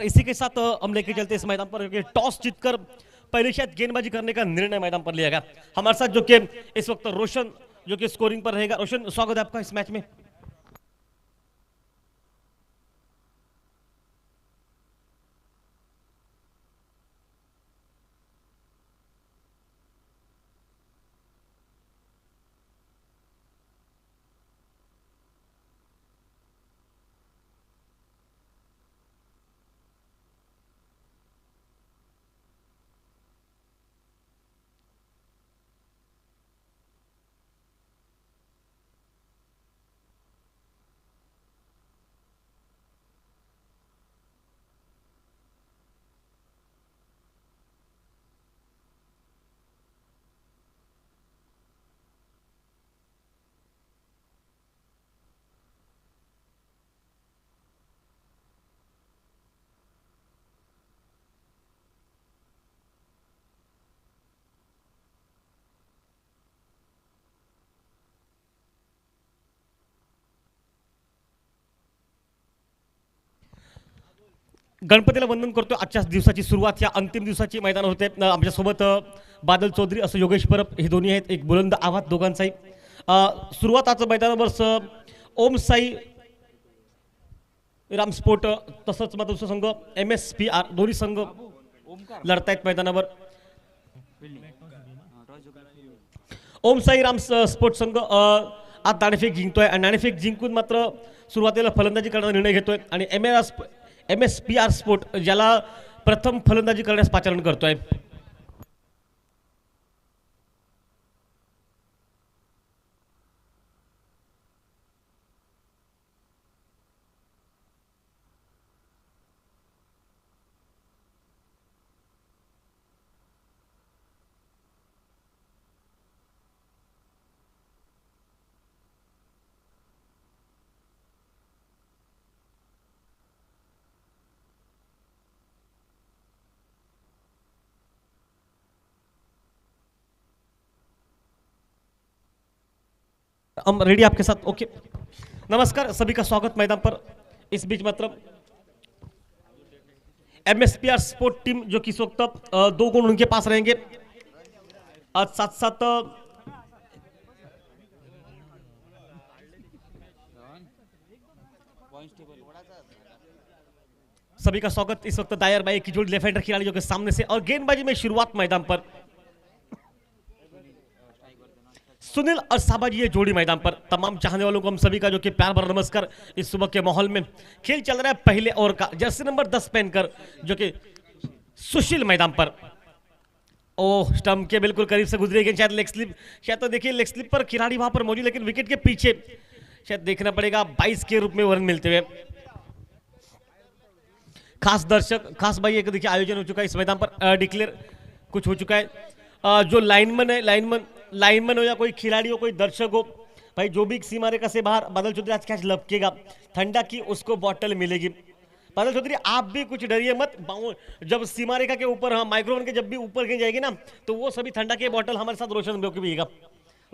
इसी के साथ हम लेके चलते इस मैदान पर टॉस जीतकर पहले शायद गेंदबाजी करने का निर्णय मैदान पर लिया गया। हमारे साथ जो कि इस वक्त रोशन जो कि स्कोरिंग पर रहेगा। रोशन, स्वागत है आपका इस मैच में। गणपतीला वंदन करतो। आजच्या दिवसाची सुरुवात या अंतिम दिवसाची मैदान होते। आमच्यासोबत बादल चौधरी असं योगेश परब हे दोन्ही आहेत। एक बुलंद आवाज दोघांचाही। सुरुवात आज मैदानावर ओम साई राम स्पोर्ट तसंच मग दुसरा संघ MSPR दोन्ही संघ लढतायत मैदानावर। ओम साई राम स्पोर्ट संघ आज नाणेफेक जिंकतोय आणि नाणेफेक जिंकून मात्र सुरुवातीला फलंदाजी करण्याचा निर्णय घेतोय आणि MSPR स्पोर्ट ज्याला प्रथम फलंदाजी करण्यास पाचारण करतोय। हम रेडी आपके साथ। ओके, नमस्कार सभी का स्वागत मैदान पर। इस बीच मतलब MSPR स्पोर्ट टीम जो कि इस वक्त 2 गुण उनके पास रहेंगे। आज साथ साथ सभी का स्वागत। इस वक्त दायर भाई की जोड़ी लेफ्ट हैंडर खिलाड़ी जो कि सामने से और गेंदबाजी में शुरुआत मैदान पर सुनील और साबाजी ये जोड़ी मैदान पर। तमाम चाहने वालों को हम सभी का जो कि प्यार भरा नमस्कार। इस सुबह के माहौल में खेल चल रहा है पहले ओवर का। जर्सी नंबर 10 पहनकर जो कि सुशील मैदान पर। ओह, स्टंप के बिल्कुल करीब से गुजरी गेंद, शायद लेग स्लिप। शायद तो देखिए लेग स्लिप पर खिलाड़ी वहां पर मौजूद, लेकिन विकेट के पीछे शायद देखना पड़ेगा 22 के रूप में रन मिलते हुए। खास दर्शक, खास भाई एक देखिए आयोजन हो चुका है इस मैदान पर। डिक्लेयर कुछ हो चुका है। जो लाइनमैन है, लाइनमैन हो या कोई खिलाड़ी हो, कोई दर्शक हो, भाई जो भी सीमा रेखा से बाहर बादल चौधरी आज कैच लपकेगा, ठंडा की उसको बॉटल मिलेगी। बादल चौधरी आप भी कुछ डरिए मत। जब सीमा रेखा के ऊपर, हाँ माइक्रोफोन के जब भी ऊपर कहीं जाएगी ना, तो वो सभी ठंडा की बॉटल हमारे साथ रोशन भी पिएगा।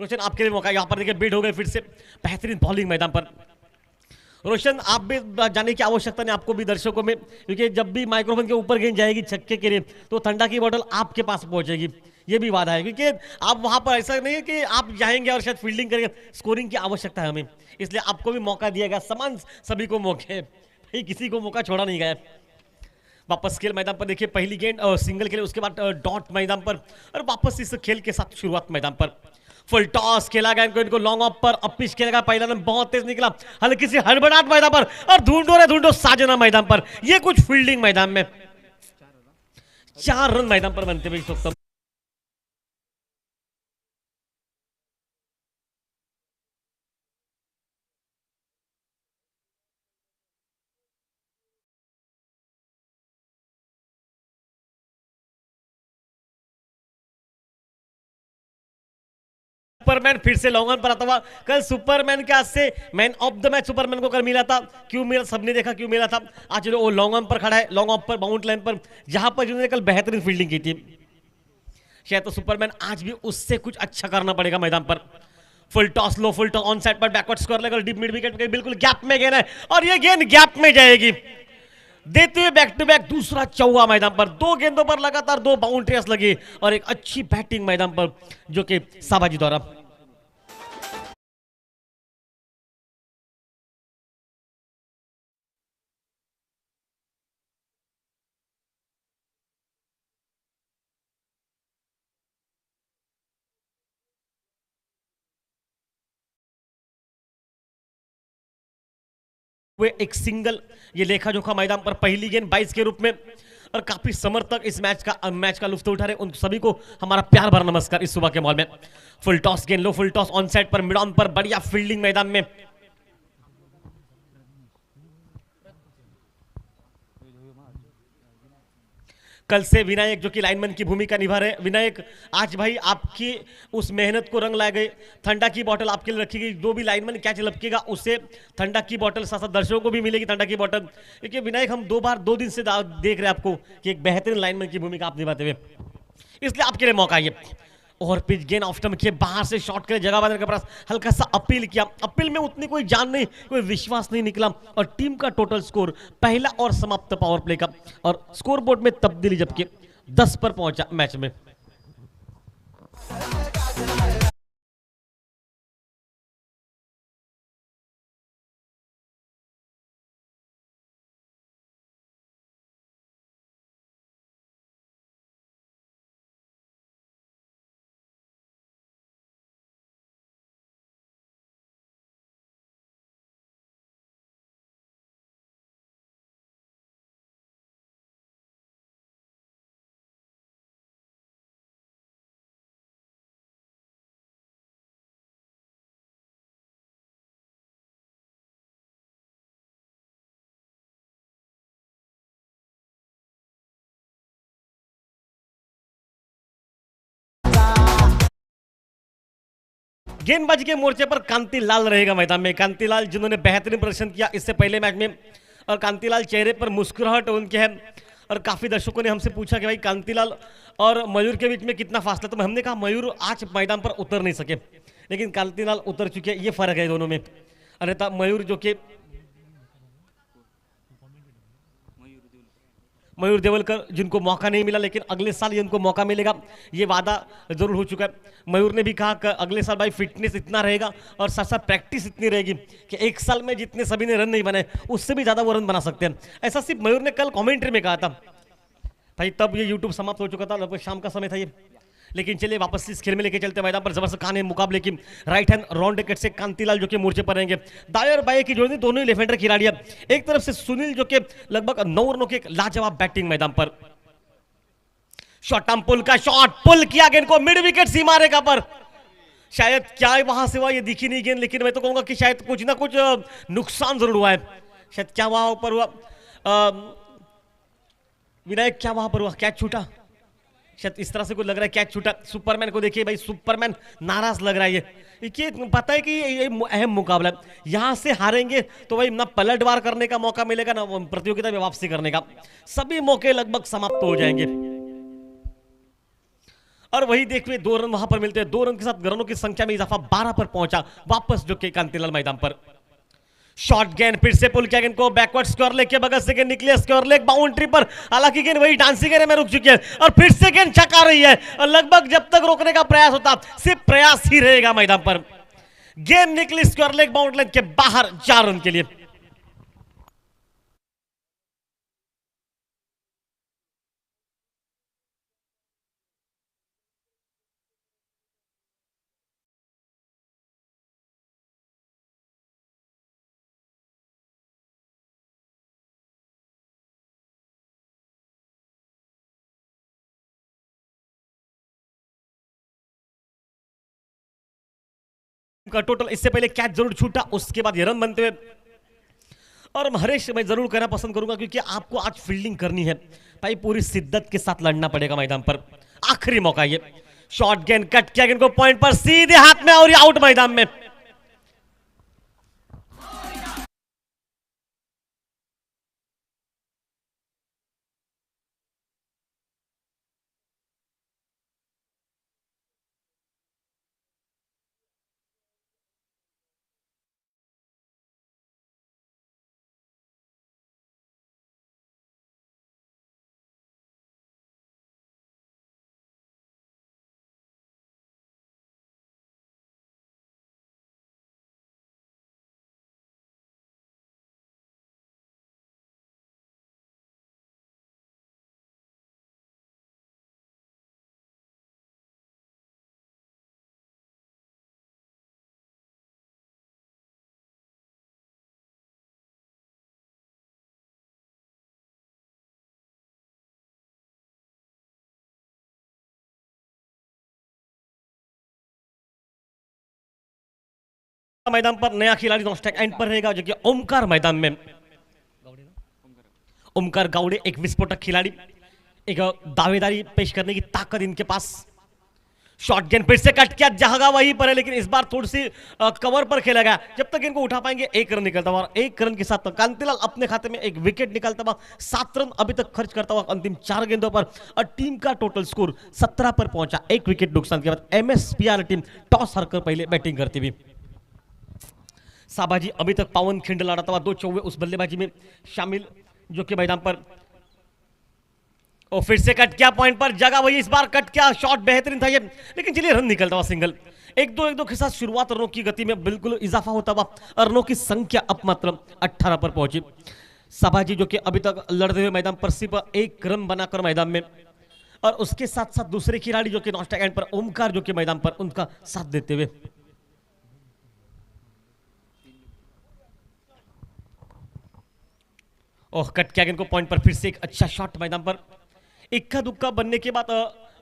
रोशन आपके लिए मौका। यहाँ पर देखिए बिड हो गए फिर से। बेहतरीन बॉलिंग मैदान पर। रोशन आप भी जाने की आवश्यकता नहीं आपको भी दर्शकों में, क्योंकि जब भी माइक्रोफोन के ऊपर गेंद जाएगी छक्के के लिए तो ठंडा की बोतल आपके पास पहुंचेगी। ये भी वादा है, क्योंकि आप वहां पर ऐसा नहीं है कि आप जाएंगे और शायद फील्डिंग करेंगे। स्कोरिंग की आवश्यकता है हमें, इसलिए आपको भी मौका दिया गया। समान सभी को मौके, भाई किसी को मौका छोड़ा नहीं गया। वापस खेल मैदान पर देखिए पहली गेंद सिंगल खेले, उसके बाद डॉट मैदान पर और वापस इस खेल के साथ शुरुआत मैदान पर। फुल टॉस खेला गया इनको लॉन्ग ऑफ पर। अब पिच खेलेगा, पहला रन बहुत तेज निकला, हल्की सी हड़बड़ाहट मैदान पर और ढूंढो साजना मैदान पर। ये कुछ फील्डिंग मैदान में 4 रन मैदान पर बनते हुए इस वक्त। सुपरमैन फिर से लॉन्ग ऑन पर आता हुआ। कल सुपरमैन के हाथ से man of the match Superman को कल मिला था। क्यों मिला, सबने देखा क्यों मिला था। आज वो लॉन्ग ऑन पर खड़ा है, लॉन्ग ऑफ पर, बाउंड लाइन पर, जहां पर जिन्होंने कल बेहतरीन फील्डिंग की थी। शायद तो सुपरमैन आज भी उससे कुछ अच्छा करना पड़ेगा मैदान पर। Full toss, low full toss on side पर बैकवर्ड स्कोर लेकर डीप मिड विकेट बिल्कुल गैप में गेंद है और ये गेंद गैप में जाएगी। देते हुए बैक टू बैक दूसरा चौका मैदान पर, दो गेंदों पर लगातार दो बाउंड्रीज लगी और एक अच्छी बैटिंग मैदान पर जो कि साबाजी द्वारा। वे एक सिंगल ये लेखा जोखा मैदान पर पहली गेंद 22 के रूप में, और काफी समर्थक इस मैच का लुत्फ उठा रहे, उन सभी को हमारा प्यार भरा नमस्कार। इस सुबह के मॉल में फुल टॉस गेंद, लो फुल टॉस ऑन साइड पर, मिड ऑन पर, बढ़िया फील्डिंग मैदान में। कल से विनायक जो कि लाइनमैन की भूमिका निभा रहे, विनायक आज भाई आपकी उस मेहनत को रंग लाए गए। ठंडा की बोतल आपके लिए रखी गई, जो भी लाइनमैन कैच लपकेगा उससे ठंडा की बोतल, साथ साथ दर्शकों को भी मिलेगी ठंडा की बोतल। क्योंकि विनायक हम दो दिन से देख रहे हैं आपको कि एक बेहतरीन लाइनमैन की भूमिका आप निभाते हुए, इसलिए आपके लिए मौका ये। और पिच गेंद ऑफ स्टंप के बाहर से शॉट के जगह बनाने के पास हल्का सा अपील किया, अपील में उतनी कोई जान नहीं, कोई विश्वास नहीं निकला, और टीम का टोटल स्कोर पहला और समाप्त पावर प्ले का और स्कोर बोर्ड में तब्दीली जबकि 10 पर पहुंचा मैच में। गेंदबाजी के मोर्चे पर कांतिलाल रहेगा मैदान में, कांतिलाल जिन्होंने बेहतरीन प्रदर्शन किया इससे पहले मैच में, और कांतिलाल चेहरे पर मुस्कुराहट उनके है। और काफी दर्शकों ने हमसे पूछा कि भाई कांतिलाल और मयूर के बीच में कितना फासला, तो हमने कहा मयूर आज मैदान पर उतर नहीं सके, लेकिन कांतिलाल उतर चुके हैं, ये फर्क है दोनों में। अन्यथा मयूर जो कि मयूर देवलकर जिनको मौका नहीं मिला, लेकिन अगले साल ये उनको मौका मिलेगा, ये वादा जरूर हो चुका है। मयूर ने भी कहा कि अगले साल भाई फिटनेस इतना रहेगा और साथ साथ प्रैक्टिस इतनी रहेगी कि एक साल में जितने सभी ने रन नहीं बनाए उससे भी ज्यादा वो रन बना सकते हैं। ऐसा सिर्फ मयूर ने कल कमेंट्री में कहा था भाई, तब ये यूट्यूब समाप्त हो चुका था, लगभग शाम का समय था ये। लेकिन चलिए वापस इस खेल में लेके चलते मैदान पर, जबरदस्त कहानी मुकाबले की। राइट हैंड राउंड विकेट से कांतिलाल जो कि मोर्चे पर रहेंगे, दाएं और बाएं की जोड़ी, दोनों ही लेफ्ट हैंडर खिलाड़ी हैं। एक तरफ से सुनील जो कि लगभग 9 रनों के लाजवाब बैटिंग मैदान पर, शॉर्ट आर्म पुल का शॉट, पुल किया गेंद को मिड विकेट सीमा रेखा पर, शायद क्या वहां से हुआ ये दिखी नहीं गेंद, लेकिन मैं तो कहूंगा कि शायद कुछ ना कुछ नुकसान जरूर हुआ है। शायद क्या वहां पर हुआ, विनायक क्या वहां पर हुआ, कैच छूटा, शायद इस तरह से कुछ लग रहा है, कैच छूटा। सुपरमैन को देखिए भाई, सुपरमैन नाराज लग रहा है ये पता है कि ये अहम मुकाबला है, यहां से हारेंगे तो भाई ना पलटवार करने का मौका मिलेगा ना प्रतियोगिता में वापसी करने का, सभी मौके लगभग समाप्त हो जाएंगे। और वही देखिए 2 रन वहां पर मिलते हैं, 2 रन के साथ रनों की संख्या में इजाफा 12 पर पहुंचा वापस जो कि कांतिलाल मैदान पर। शॉर्ट गेंद फिर से पुल किया गेंद को, बैकवर्ड स्क्वायर लेग के बगल से गेंद निकले स्क्वायर लेग बाउंड्री पर, हालांकि गेंद वही डांसिंग एरिया में रुक चुकी है और फिर से गेंद छका रही है, और लगभग जब तक रोकने का प्रयास होता सिर्फ प्रयास ही रहेगा मैदान पर। गेंद निकली स्क्वायर लेग बाउंड्री के बाहर 4 रन के लिए। का टोटल इससे पहले कैच जरूर छूटा, उसके बाद ये रन बनते हुए। और हरेश मैं जरूर कहना पसंद करूंगा क्योंकि आपको आज फील्डिंग करनी है भाई, पूरी शिद्दत के साथ लड़ना पड़ेगा मैदान पर, आखिरी मौका ये। शॉर्ट गेंद कट किया गेंद को पॉइंट पर सीधे हाथ में और आउट मैदान में। मैदान पर नया खिलाड़ी नॉस्टैक एंड पर रहेगा जो कि ओमकार मैदान में। ओमकार गावड़े एक विस्फोटक खिलाड़ी, एक दावेदारी पेश करने की ताकत इनके पास। शॉर्ट गेंद फिर से कट किया, जगह वहीं पर है लेकिन इस बार थोड़ी सी कवर पर खेला गया। जब तक इनको उठा पाएंगे 1 रन निकलता हुआ, और 1 रन के साथ कांतिलाल अपने खाते में एक विकेट निकालता हुआ 7 रन अभी तक खर्च करता हुआ अंतिम 4 गेंदों पर, और टीम का टोटल स्कोर 17 पर पहुंचा। 1 विकेट नुकसान के बाद एमएसपीआर टीम टॉस हारकर पहले बैटिंग करती हुई। साबाजी अभी तक पावन खिंड लड़ाता हुआ 2 चौवे उस बल्लेबाजी में शामिल जो कि मैदान पर, और फिर से कट किया पॉइंट पर, जगह वही इस बार कट किया। शॉट बेहतरीन था ये, लेकिन चलिए रन निकलता हुआ सिंगल। 1-2 के साथ शुरुआत रनों की गति में बिल्कुल इजाफा होता हुआ रनों की संख्या अब मात्र 18 पर पहुंची। साबाजी जो कि अभी तक लड़ते हुए मैदान पर सिर्फ 1 रन बनाकर मैदान में, और उसके साथ साथ दूसरे खिलाड़ी जो कि नॉस्टैक एंड पर ओमकार जो कि मैदान पर उनका साथ देते हुए। ओह, कट किया इनको पॉइंट पर, फिर से एक अच्छा शॉट मैदान पर। इक्का दुक्का बनने के बाद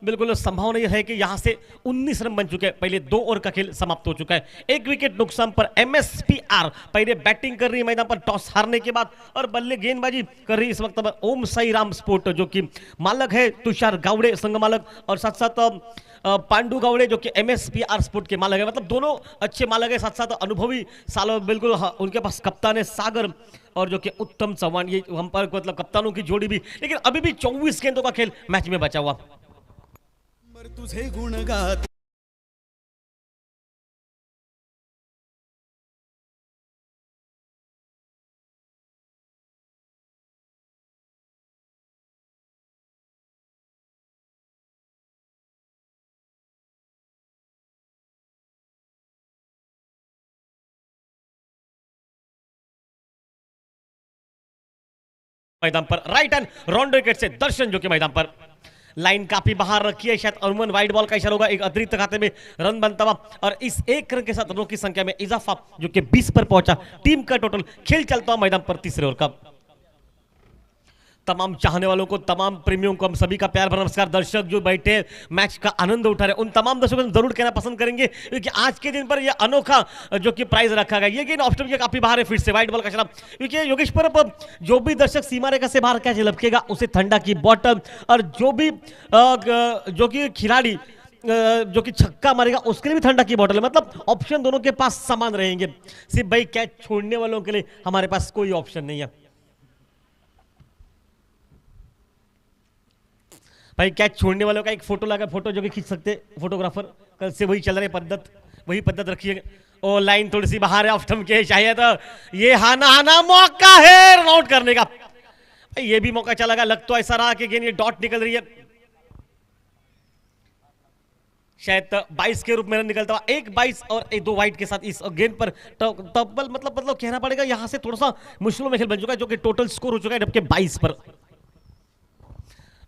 बिल्कुल संभावना यह है कि यहां से 19 रन बन चुके हैं। पहले 2 ओवर का खेल समाप्त हो चुका है। 1 विकेट नुकसान पर एमएसपीआर पहले बैटिंग कर रही है मैदान पर टॉस हारने के बाद, और बल्ले गेंदबाजी कर रही इस वक्त पर ओम साई राम स्पोर्ट जो कि मालक है तुषार गावड़े संघ मालक, और साथ साथ पांडु गावड़े जो कि एमएसपीआर स्पोर्ट के मालक है। मतलब दोनों अच्छे मालक है, साथ साथ अनुभवी सालों बिल्कुल उनके पास कप्तान है सागर और जो कि उत्तम चौहान, ये हम पर मतलब कप्तानों की जोड़ी भी। लेकिन अभी भी 24 गेंदों का खेल मैच में बचा हुआ। तुझे गुण गात मैदान पर राइट हैंड राउंड विकेट से दर्शन जो कि मैदान पर लाइन काफी बाहर रखी है, शायद अमन वाइड बॉल का इशारा होगा। एक अतिरिक्त खाते में रन बनता हुआ, और इस 1 रन के साथ रनों की संख्या में इजाफा जो कि 20 पर पहुंचा। टीम का टोटल खेल चलता हुआ मैदान पर तीसरे ओवर का। तमाम चाहने वालों को, तमाम प्रेमियों को हम सभी का प्यार भरा नमस्कार। दर्शक जो बैठे मैच का आनंद उठा रहे उन तमाम दर्शकों को जरूर कहना पसंद करेंगे क्योंकि आज के दिन पर यह अनोखा जो कि प्राइज रखा गया। ये गेंद ऑफ स्टंप के काफी बाहर है, फिर से वाइड बॉल का शराब, क्योंकि योगेश पर जो भी दर्शक सीमा रेखा से बाहर कैच लपकेगा उसे ठंडा की बॉटल, और जो भी जो कि खिलाड़ी जो कि छक्का मारेगा उसके लिए भी ठंडा की बोतल है। मतलब ऑप्शन दोनों के पास समान रहेंगे। सिर्फ भाई कैच छोड़ने वालों के लिए हमारे पास कोई ऑप्शन नहीं है। भाई कैच छोड़ने वालों का एक फोटो लगा, फोटो जो कि खींच सकते फोटोग्राफर, कल से वही चल रहे पद्धत, वही पद्धत रखिए। ओ लाइन थोड़ी सी बाहर है ऑफ स्टंप के, शायद ये हाना मौका है रन आउट करने का। ये भी मौका चला गया, लग तो ऐसा रहा कि गेंद ये डॉट निकल रही है, शायद 22 के रूप में रन निकलता हुआ। 1 22 और 2 वाइड के साथ इस गेंद पर तब्बल मतलब कहना पड़ेगा यहां से थोड़ा सा मुश्किलों में खेल बन चुका है, जो कि टोटल स्कोर हो चुका है जबकि 22 पर।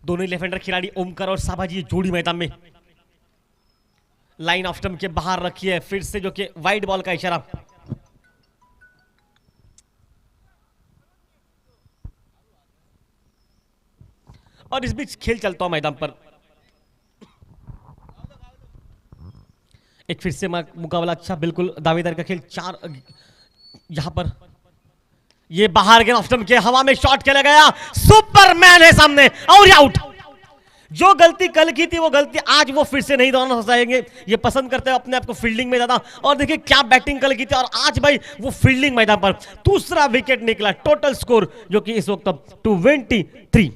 दोनों लेफ्ट हैंडर खिलाड़ी ओमकार और साबाजी जोड़ी मैदान में, लाइन ऑफ स्टंप के बाहर रखी है, फिर से जो कि वाइड बॉल का इशारा। और इस बीच खेल चलता हुआ मैदान पर एक फिर से मुकाबला अच्छा, बिल्कुल दावेदार का खेल। 4 यहां पर ये बाहर गेंद ऑफ स्टंप के हवा में शॉट खेला गया, सुपरमैन है सामने और आउट। जो गलती कल की थी वो गलती आज वो फिर से नहीं दोहराना चाहेंगे। ये पसंद करते हैं अपने आप को फील्डिंग में ज्यादा, और देखिए क्या बैटिंग कल की थी और आज भाई वो फील्डिंग मैदान पर। दूसरा विकेट निकला, टोटल स्कोर जो कि इस वक्त 223।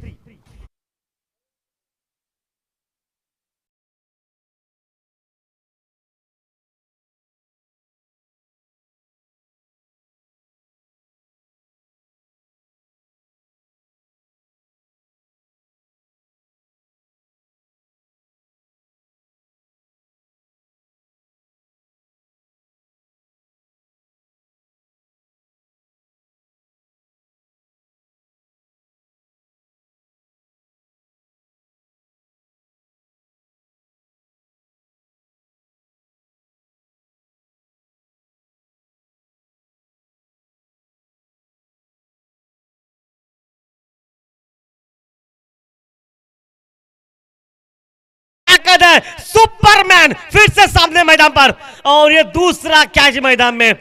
सुपरमैन फिर से सामने मैदान पर, और ये दूसरा कैच मैदान में।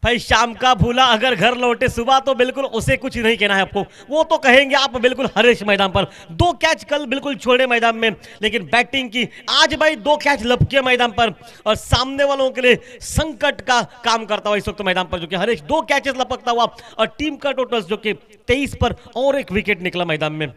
भाई शाम का भूला अगर घर लौटे सुबह, तो बिल्कुल उसे कुछ नहीं कहना है आपको, वो तो कहेंगे आप बिल्कुल हरीश मैदान पर। 2 कैच कल बिल्कुल छोड़े मैदान में, लेकिन बैटिंग की आज भाई 2 कैच लपके मैदान पर, और सामने वालों के लिए संकट का काम करता हुआ इस वक्त मैदान पर जो कि हरीश 2 कैचेस लपकता हुआ, और टीम का टोटल जो कि 23 पर और एक विकेट निकला मैदान में।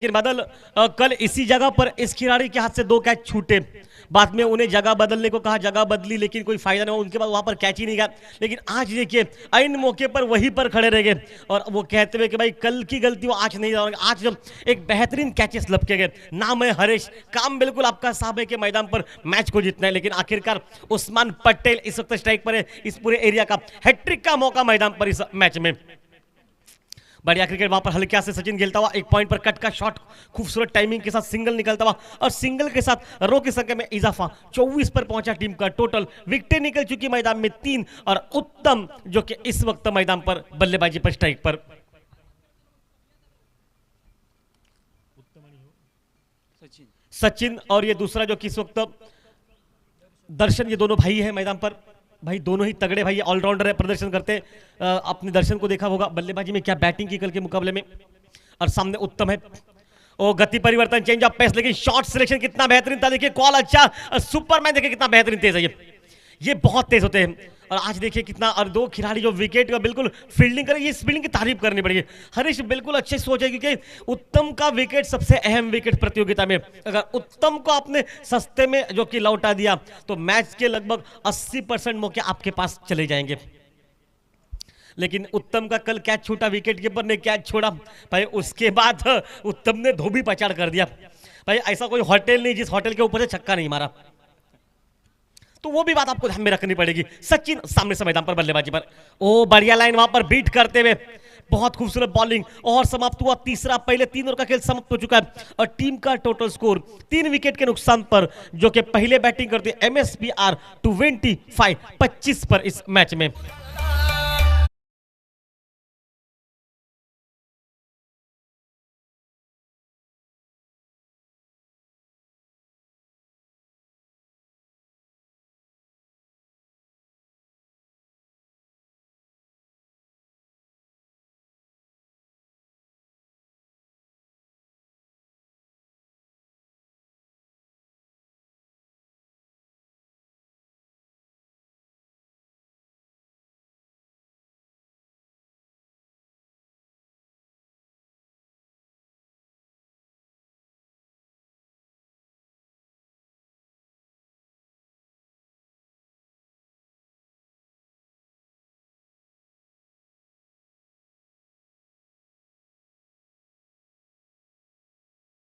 लेकिन बादल कल इसी जगह पर इस खिलाड़ी के हाथ से 2 कैच छूटे, बाद में उन्हें जगह बदलने को कहा, जगह बदली लेकिन कोई फायदा नहीं हुआ, उनके बाद वहां पर कैच ही नहीं गया। लेकिन आज देखिए ऐन मौके पर वहीं पर खड़े रह गए, और वो कहते हुए कि भाई कल की गलती वो आज नहीं जाएंगे। आज जब एक बेहतरीन कैचेस लपके गए, नाम है हरीश, काम बिल्कुल आपका साहब है कि मैदान पर मैच को जीतना है, लेकिन आखिरकार उस्मान पटेल इस वक्त स्ट्राइक पर है, इस पूरे एरिया का हैट्रिक का मौका मैदान पर इस मैच में। बढ़िया क्रिकेट वहां पर हल्का से सचिन खेलता हुआ, एक पॉइंट पर कट का शॉट, खूबसूरत टाइमिंग के साथ सिंगल निकलता हुआ, और सिंगल के साथ रनों की संख्या में इजाफा, 24 पर पहुंचा टीम का टोटल। विकेटें निकल चुकी मैदान में 3, और उत्तम जो कि इस वक्त मैदान पर बल्लेबाजी पर स्ट्राइक पर। सचिन और ये दूसरा जो कि इस वक्त दर्शन, ये दोनों भाई है मैदान पर। भाई दोनों ही तगड़े भाई ऑलराउंडर है, प्रदर्शन करते। अपने दर्शन को देखा होगा बल्लेबाजी में क्या बैटिंग की कल के मुकाबले में, और सामने उत्तम है। ओ गति परिवर्तन, चेंज ऑफ पेस, लेकिन शॉट सिलेक्शन कितना बेहतरीन था। देखिए कॉल अच्छा, सुपरमैन देखिए कितना बेहतरीन तेज है ये बहुत तेज होते हैं। और आज देखिए कितना, और 2 खिलाड़ी जो विकेट का बिल्कुल फील्डिंग करे, इस फील्डिंग की तारीफ करनी पड़ेगी। हरीश बिल्कुल अच्छे सोच है, क्योंकि उत्तम का विकेट सबसे अहम विकेट प्रतियोगिता में, अगर उत्तम को आपने सस्ते में जो कि लौटा दिया, तो मैच के लगभग 80% मौके आपके पास चले जाएंगे। लेकिन उत्तम का कल कैच छूटा, विकेट कीपर ने कैच छोड़ा भाई, उसके बाद उत्तम ने धोबी पछाड़ कर दिया। भाई ऐसा कोई होटल नहीं जिस होटल के ऊपर से छक्का नहीं मारा, तो वो भी बात आपको ध्यान में रखनी पड़ेगी। सचिन सामने से मैदान पर बल्लेबाजी पर, ओ बढ़िया लाइन वहां पर बीट करते हुए, बहुत खूबसूरत बॉलिंग, और समाप्त हुआ तीसरा। पहले 3 ओवर का खेल समाप्त हो चुका है, और टीम का टोटल स्कोर 3 विकेट के नुकसान पर, जो कि पहले बैटिंग करते MSPR 25 पर इस मैच में।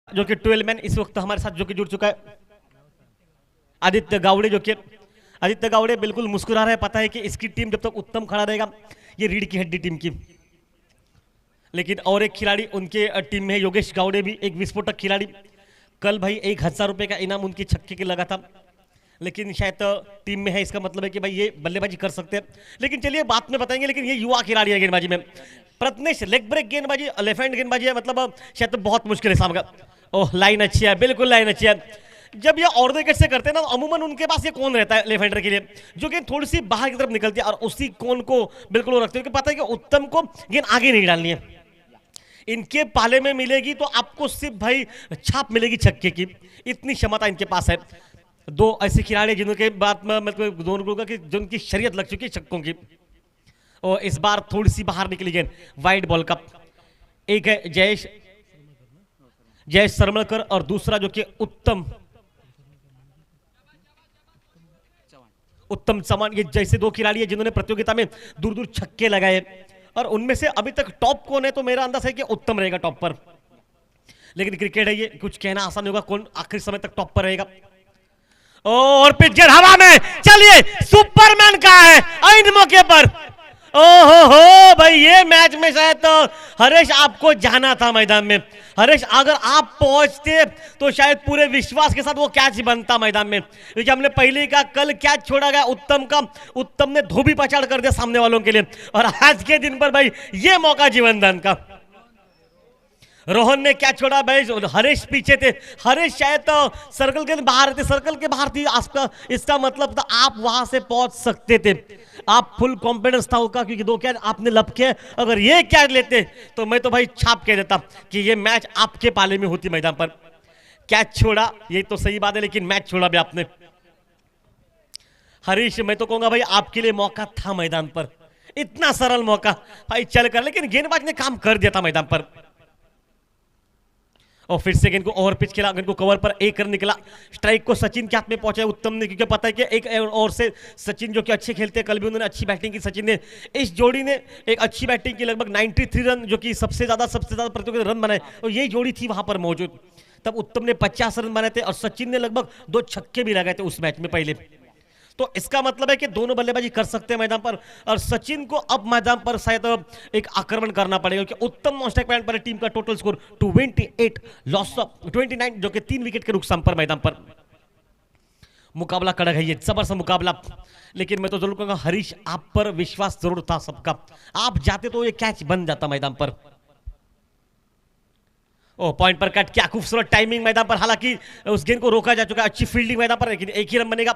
जो कि 12 मैन इस वक्त हमारे साथ जो कि जुड़ चुका है आदित्य गावड़े, जो कि आदित्य गावड़े बिल्कुल मुस्कुरा रहे हैं, पता है कि इसकी टीम जब तक उत्तम खड़ा रहेगा, ये रीढ़ की हड्डी टीम की। लेकिन और एक खिलाड़ी उनके टीम में है, योगेश गावड़े भी एक विस्फोटक खिलाड़ी। कल भाई 1000 रुपये का इनाम उनकी छक्के के लगा था, लेकिन शायद टीम में है, इसका मतलब है कि भाई ये बल्लेबाजी कर सकते हैं। लेकिन चलिए बात में बताएंगे, लेकिन ये युवा खिलाड़ी है गेंदबाजी में। प्रत्नेश लेग ब्रेक गेंदबाजी, लेफ्ट हैंड गेंदबाजी है, मतलब शायद बहुत मुश्किल है सामने। ओह लाइन अच्छी है, बिल्कुल लाइन अच्छी है। जब ये और विकेट से करते हैं ना, अमूमन उनके पास ये कौन रहता है लेफ्ट हैंडर के लिए, जो कि थोड़ी सी बाहर की तरफ निकलती है, और उसी कोन को बिल्कुल वो रखते हैं, पता है कि उत्तम को गेंद आगे नहीं डालनी है। इनके पाले में मिलेगी तो आपको सिर्फ भाई छाप मिलेगी छक्के की, इतनी क्षमता इनके पास है। 2 ऐसे खिलाड़ी जिनके बात में मतलब दोनों का कि जिनकी शरीयत लग चुकी है छक्कों की, और इस बार थोड़ी सी बाहर निकली गेंद वाइड बॉल का। एक है जयेश सरमलकर, और दूसरा जो कि उत्तम उत्तम चौहान, ये जैसे दो खिलाड़ी है जिन्होंने प्रतियोगिता में दूर दूर छक्के लगाए, और उनमें से अभी तक टॉप कौन है, तो मेरा अंदाजा है कि उत्तम रहेगा टॉप पर। लेकिन क्रिकेट है, ये कुछ कहना आसान होगा कौन आखिरी समय तक टॉप पर रहेगा। और पिच गेंद हवा में, चलिए सुपरमैन कहा है इन मौके पर। ओहो हो भाई, ये मैच में शायद तो हरेश आपको जाना था मैदान में। हरेश, अगर आप पहुंचते तो शायद पूरे विश्वास के साथ वो कैच बनता मैदान में, क्योंकि हमने पहले ही कहा कल कैच छोड़ा गया उत्तम का, उत्तम ने धोबी पछाड़ कर दिया सामने वालों के लिए, और आज के दिन पर भाई ये मौका जीवन दान का। रोहन ने क्या छोड़ा भाई, हरीश पीछे थे, हरीश शायद तो सर्कल के बाहर थे, सर्कल के बाहर थी आपका, इसका मतलब था आप वहां से पहुंच सकते थे, आप फुल कॉन्फिडेंस था उसका, क्योंकि दो कैच आपने लपके, अगर ये कैच लेते तो मैं तो भाई छाप कह देता कि ये मैच आपके पाले में होती मैदान पर। कैच छोड़ा ये तो सही बात है, लेकिन मैच छोड़ा भी आपने। हरीश, मैं तो कहूंगा भाई आपके लिए मौका था मैदान पर, इतना सरल मौका भाई चल कर, लेकिन गेंदबाज ने काम कर दिया था मैदान पर। और फिर से गेंद को ओवर पिच खेला, गेंद को कवर पर एक रन निकला, स्ट्राइक को सचिन के हाथ में पहुंचा उत्तम ने, क्योंकि पता है कि एक और से सचिन जो कि अच्छे खेलते हैं, कल भी उन्होंने अच्छी बैटिंग की सचिन ने, इस जोड़ी ने एक अच्छी बैटिंग की, लगभग 93 रन जो कि सबसे ज्यादा प्रतियोगिता रन बनाए, और यही जोड़ी थी वहां पर मौजूद। तब उत्तम ने 50 रन बनाए थे और सचिन ने लगभग 2 छक्के भी लगाए थे उस मैच में पहले। तो इसका मतलब है कि दोनों बल्लेबाजी कर सकते हैं मैदान पर, और सचिन को अब मैदान पर शायद एक आक्रमण करना पड़ेगा, क्योंकि उत्तम नॉन स्ट्राइक पॉइंट पर टीम का टोटल स्कोर 28, लॉस ऑफ 29, जो कि 3 विकेट के नुकसान पर मैदान पर। मुकाबला कड़क है, ये जबरदस्त मुकाबला, लेकिन मैं तो जरूर कहूंगा हरीश आप पर विश्वास जरूर था सबका, आप जाते तो ये कैच बन जाता मैदान पर। ओ पॉइंट पर कट, क्या खूबसूरत टाइमिंग मैदान पर, हालांकि उस गेंद को रोका जा चुका है, अच्छी फील्डिंग मैदान पर, लेकिन एक ही रन बनेगा।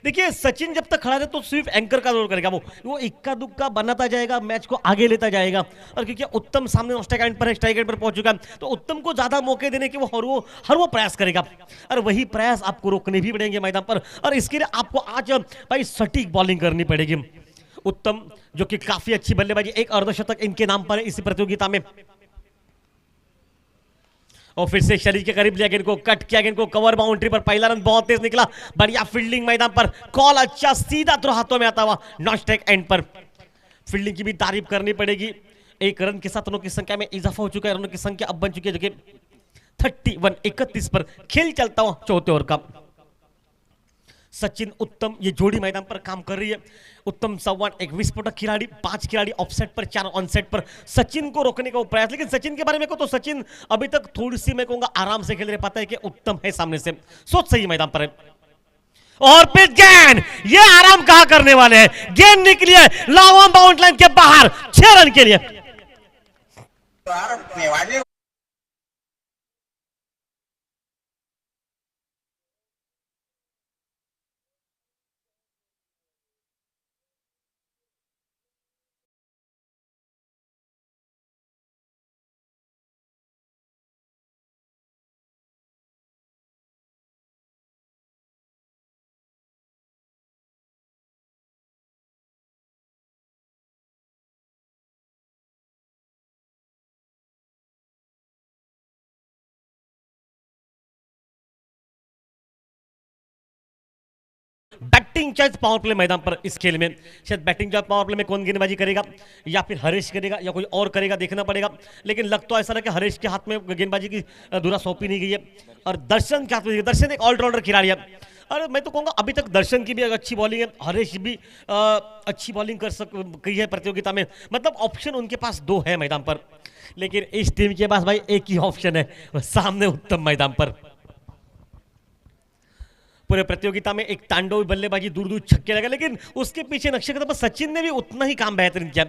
देखिए सचिन जब तक खड़ा है तो सिर्फ एंकर का रोल करेगा, वो इक्का दुक्का बनाता जाएगा, मैच को आगे लेता जाएगा, और क्योंकि उत्तम सामने स्ट्राइक एंड पर है, स्ट्राइक एंड पर पहुंच चुका है, तो उत्तम को ज्यादा मौके देने के हर वो प्रयास करेगा, और वही प्रयास आपको रोकने भी पड़ेंगे मैदान पर, और इसके लिए आपको आज भाई सटीक बॉलिंग करनी पड़ेगी। उत्तम जो कि काफी अच्छी बल्लेबाजी, एक अर्धशतक इनके नाम पर है इस प्रतियोगिता में। और फिर से शरीर के करीब लिया, गेंद को कट किया, गेंद को कवर बाउंड्री पर, पहला रन बहुत तेज निकला, बढ़िया फील्डिंग मैदान पर, कॉल अच्छा, सीधा थ्रो हाथों में आता हुआ नॉन स्ट्राइक एंड पर। फील्डिंग की भी तारीफ करनी पड़ेगी, एक रन के साथ रनों की संख्या में इजाफा हो चुका है, रनों की संख्या अब बन चुकी है जो कि 31 पर खेल चलता हुआ चौथे ओवर का। सचिन उत्तम ये जोड़ी मैदान पर काम कर रही है, उत्तम चौहान एक विस्फोटक खिलाड़ी, 5 खिलाड़ी ऑफसेट पर, 4 ऑनसेट पर, सचिन को रोकने का प्रयास, लेकिन सचिन के बारे में को तो सचिन अभी तक थोड़ी सी मैं कहूंगा आराम से खेल रहे, पता है कि उत्तम है सामने से, सोच सही मैदान पर है। और पिच गेंद, ये आराम कहां करने वाले हैं, गेंद निकली है लॉन्ग ऑन बाउंड लाइन के बाहर 6 रन के लिए। बैटिंग चार्ज पावर प्ले मैदान पर इस खेल में, शायद बैटिंग चार्ज पावर प्ले में कौन गेंदबाजी करेगा, या फिर हरीश करेगा या कोई और करेगा, देखना पड़ेगा, लेकिन लग तो ऐसा रहा कि हरीश के हाथ में गेंदबाजी की धुरा सौंपी नहीं गई है, और दर्शन के हाथ में, दर्शन एक ऑलराउंडर खिलाड़ी है, और मैं तो कहूंगा अभी तक दर्शन की भी अच्छी बॉलिंग है, हरीश भी अच्छी बॉलिंग की है प्रतियोगिता में, मतलब ऑप्शन उनके पास 2 है मैदान पर, लेकिन इस टीम के पास भाई एक ही ऑप्शन है, सामने उत्तम मैदान पर। पूरे प्रतियोगिता में एक तांडव बल्लेबाजी, दूर दूर छक्के लगा, लेकिन उसके पीछे नक्शे कदम पर सचिन ने भी उतना ही काम बेहतरीन किया।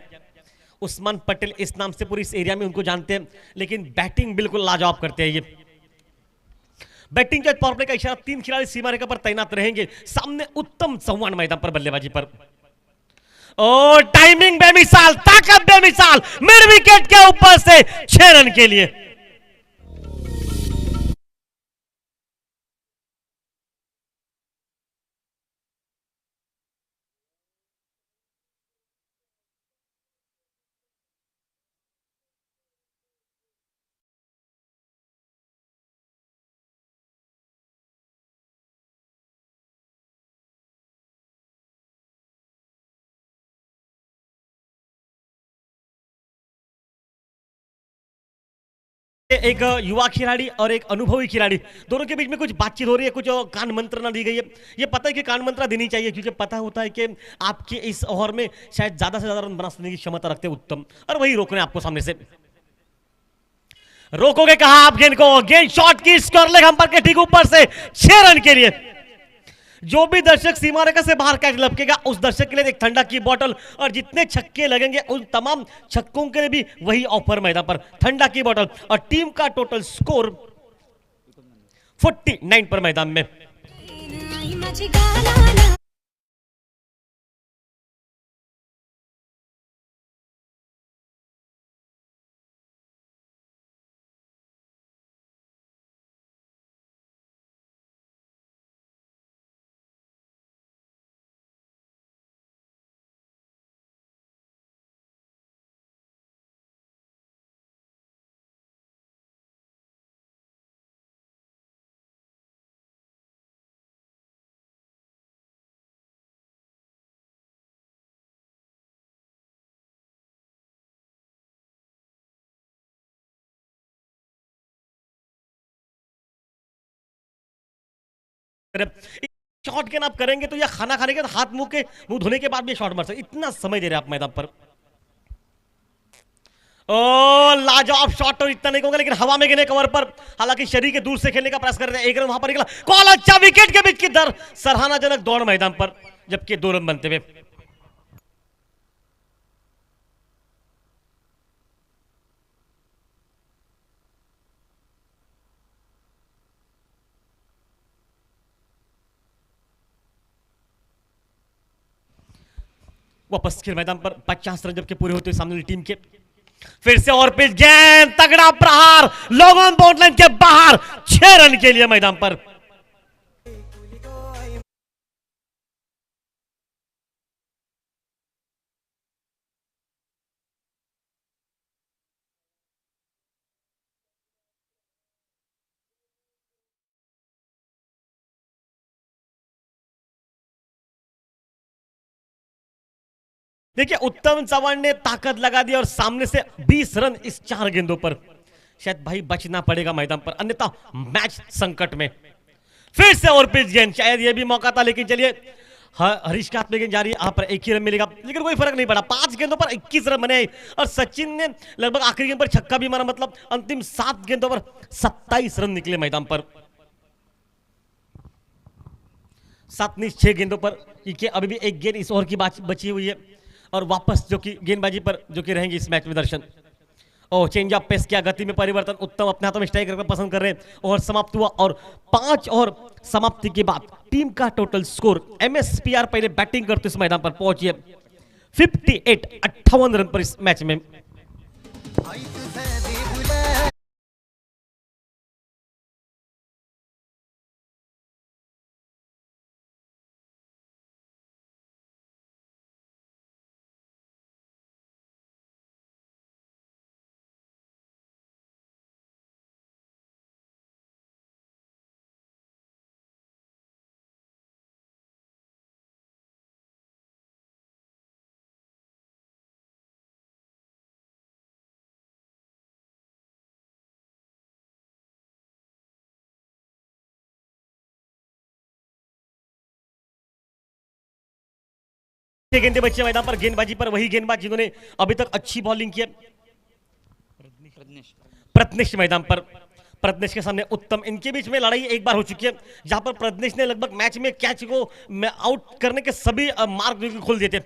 उस्मान पटेल इस नाम से पूरी इस एरिया में उनको जानते हैं, लेकिन बैटिंग बिल्कुल लाजवाब करते हैं ये। बैटिंग का पावर प्ले का इशारा, 3 खिलाड़ी सीमा रेखा पर तैनात रहेंगे, सामने उत्तम चौहान मैदान पर बल्लेबाजी पर। और टाइमिंग बेमिसाल, ताकत बेमिसाल, मिड विकेट के ऊपर से 6 रन के लिए। एक युवा खिलाड़ी और एक अनुभवी खिलाड़ी, दोनों के बीच में कुछ बातचीत हो रही है, कुछ कान मंत्रणा दी गई है। ये पता है कि कान मंत्रणा देनी चाहिए, क्योंकि पता होता है कि आपके इस ओवर में शायद ज्यादा से ज्यादा रन बनाने की क्षमता रखते हैं उत्तम, और वही रोक रहे हैं आपको सामने से। रोकोगे कहा आप गेंद को? गेंद शॉट की स्कोर लेग अंपायर के ठीक ऊपर से 6 रन के लिए। जो भी दर्शक सीमा रेखा से बाहर कैच लपकेगा उस दर्शक के लिए एक ठंडा की बोतल, और जितने छक्के लगेंगे उन तमाम छक्कों के लिए भी वही ऑफर मैदान पर, ठंडा की बोतल। और टीम का टोटल स्कोर 49 पर मैदान में। शॉट गेंद आप करेंगे तो, या खाना खाने के हाथ मुंह धोने के बाद भी शॉट मार सकते, इतना समय दे रहे आप मैदान पर। ओ लाजवाब शॉट, और इतना नहीं कहूंगा, लेकिन हवा में गिने कवर पर, हालांकि शरीर के दूर से खेलने का प्रयास कर रहे हैं। एक रन वहां पर निकला, कॉल अच्छा, विकेट के बीच की दर, सराहनाजनक दौड़ मैदान पर, जबकि 2 रन बनते हुए। वापस खेल मैदान पर 50 रन जबकि पूरे होते सामने टीम के। फिर से और पिच गेंद, तगड़ा प्रहार, लॉन्ग ऑन बाउंड लाइन के बाहर, 6 रन के लिए मैदान पर। देखिए उत्तम चव्हाण ने ताकत लगा दी और सामने से 20 रन इस 4 गेंदों पर, शायद भाई बचना पड़ेगा मैदान पर, अन्यथा मैच संकट में। फिर से और पिच गेंद, शायद यह भी मौका था, लेकिन चलिए हरीश के हाथ में गेंद जा रही है, यहाँ पर 1 ही रन मिलेगा, लेकिन कोई फर्क नहीं पड़ा। 5 गेंदों पर 21 रन बने, और सचिन ने लगभग आखिरी गेंद पर छक्का भी मारा, मतलब अंतिम 7 गेंदों पर 27 रन निकले मैदान पर। 7 नहीं 6 गेंदों पर, क्योंकि अभी भी एक गेंद इस ओवर की बची हुई है, और वापस जो कि गेंदबाजी पर जो कि रहेंगे इस मैच में दर्शन। और चेंज ऑफ पेस, क्या गति में परिवर्तन, उत्तम अपने हाथों में स्ट्राइक रखना पसंद कर रहे हैं। और समाप्त हुआ, और 5 और समाप्ति के बाद टीम का टोटल स्कोर, एमएसपीआर पहले बैटिंग करते इस मैदान पर पहुंची है 58 रन पर इस मैच में। गेंदे बच्चे मैदान पर, गेंदबाजी पर वही गेंदबाज जिन्होंने अभी तक अच्छी बॉलिंग की है, प्रत्नेश मैदान पर। प्रत्नेश के सामने उत्तम, इनके बीच में लड़ाई एक बार हो चुकी है, जहां पर प्रत्नेश ने लगभग मैच में कैच को आउट करने के सभी मार्ग खोल दिए थे।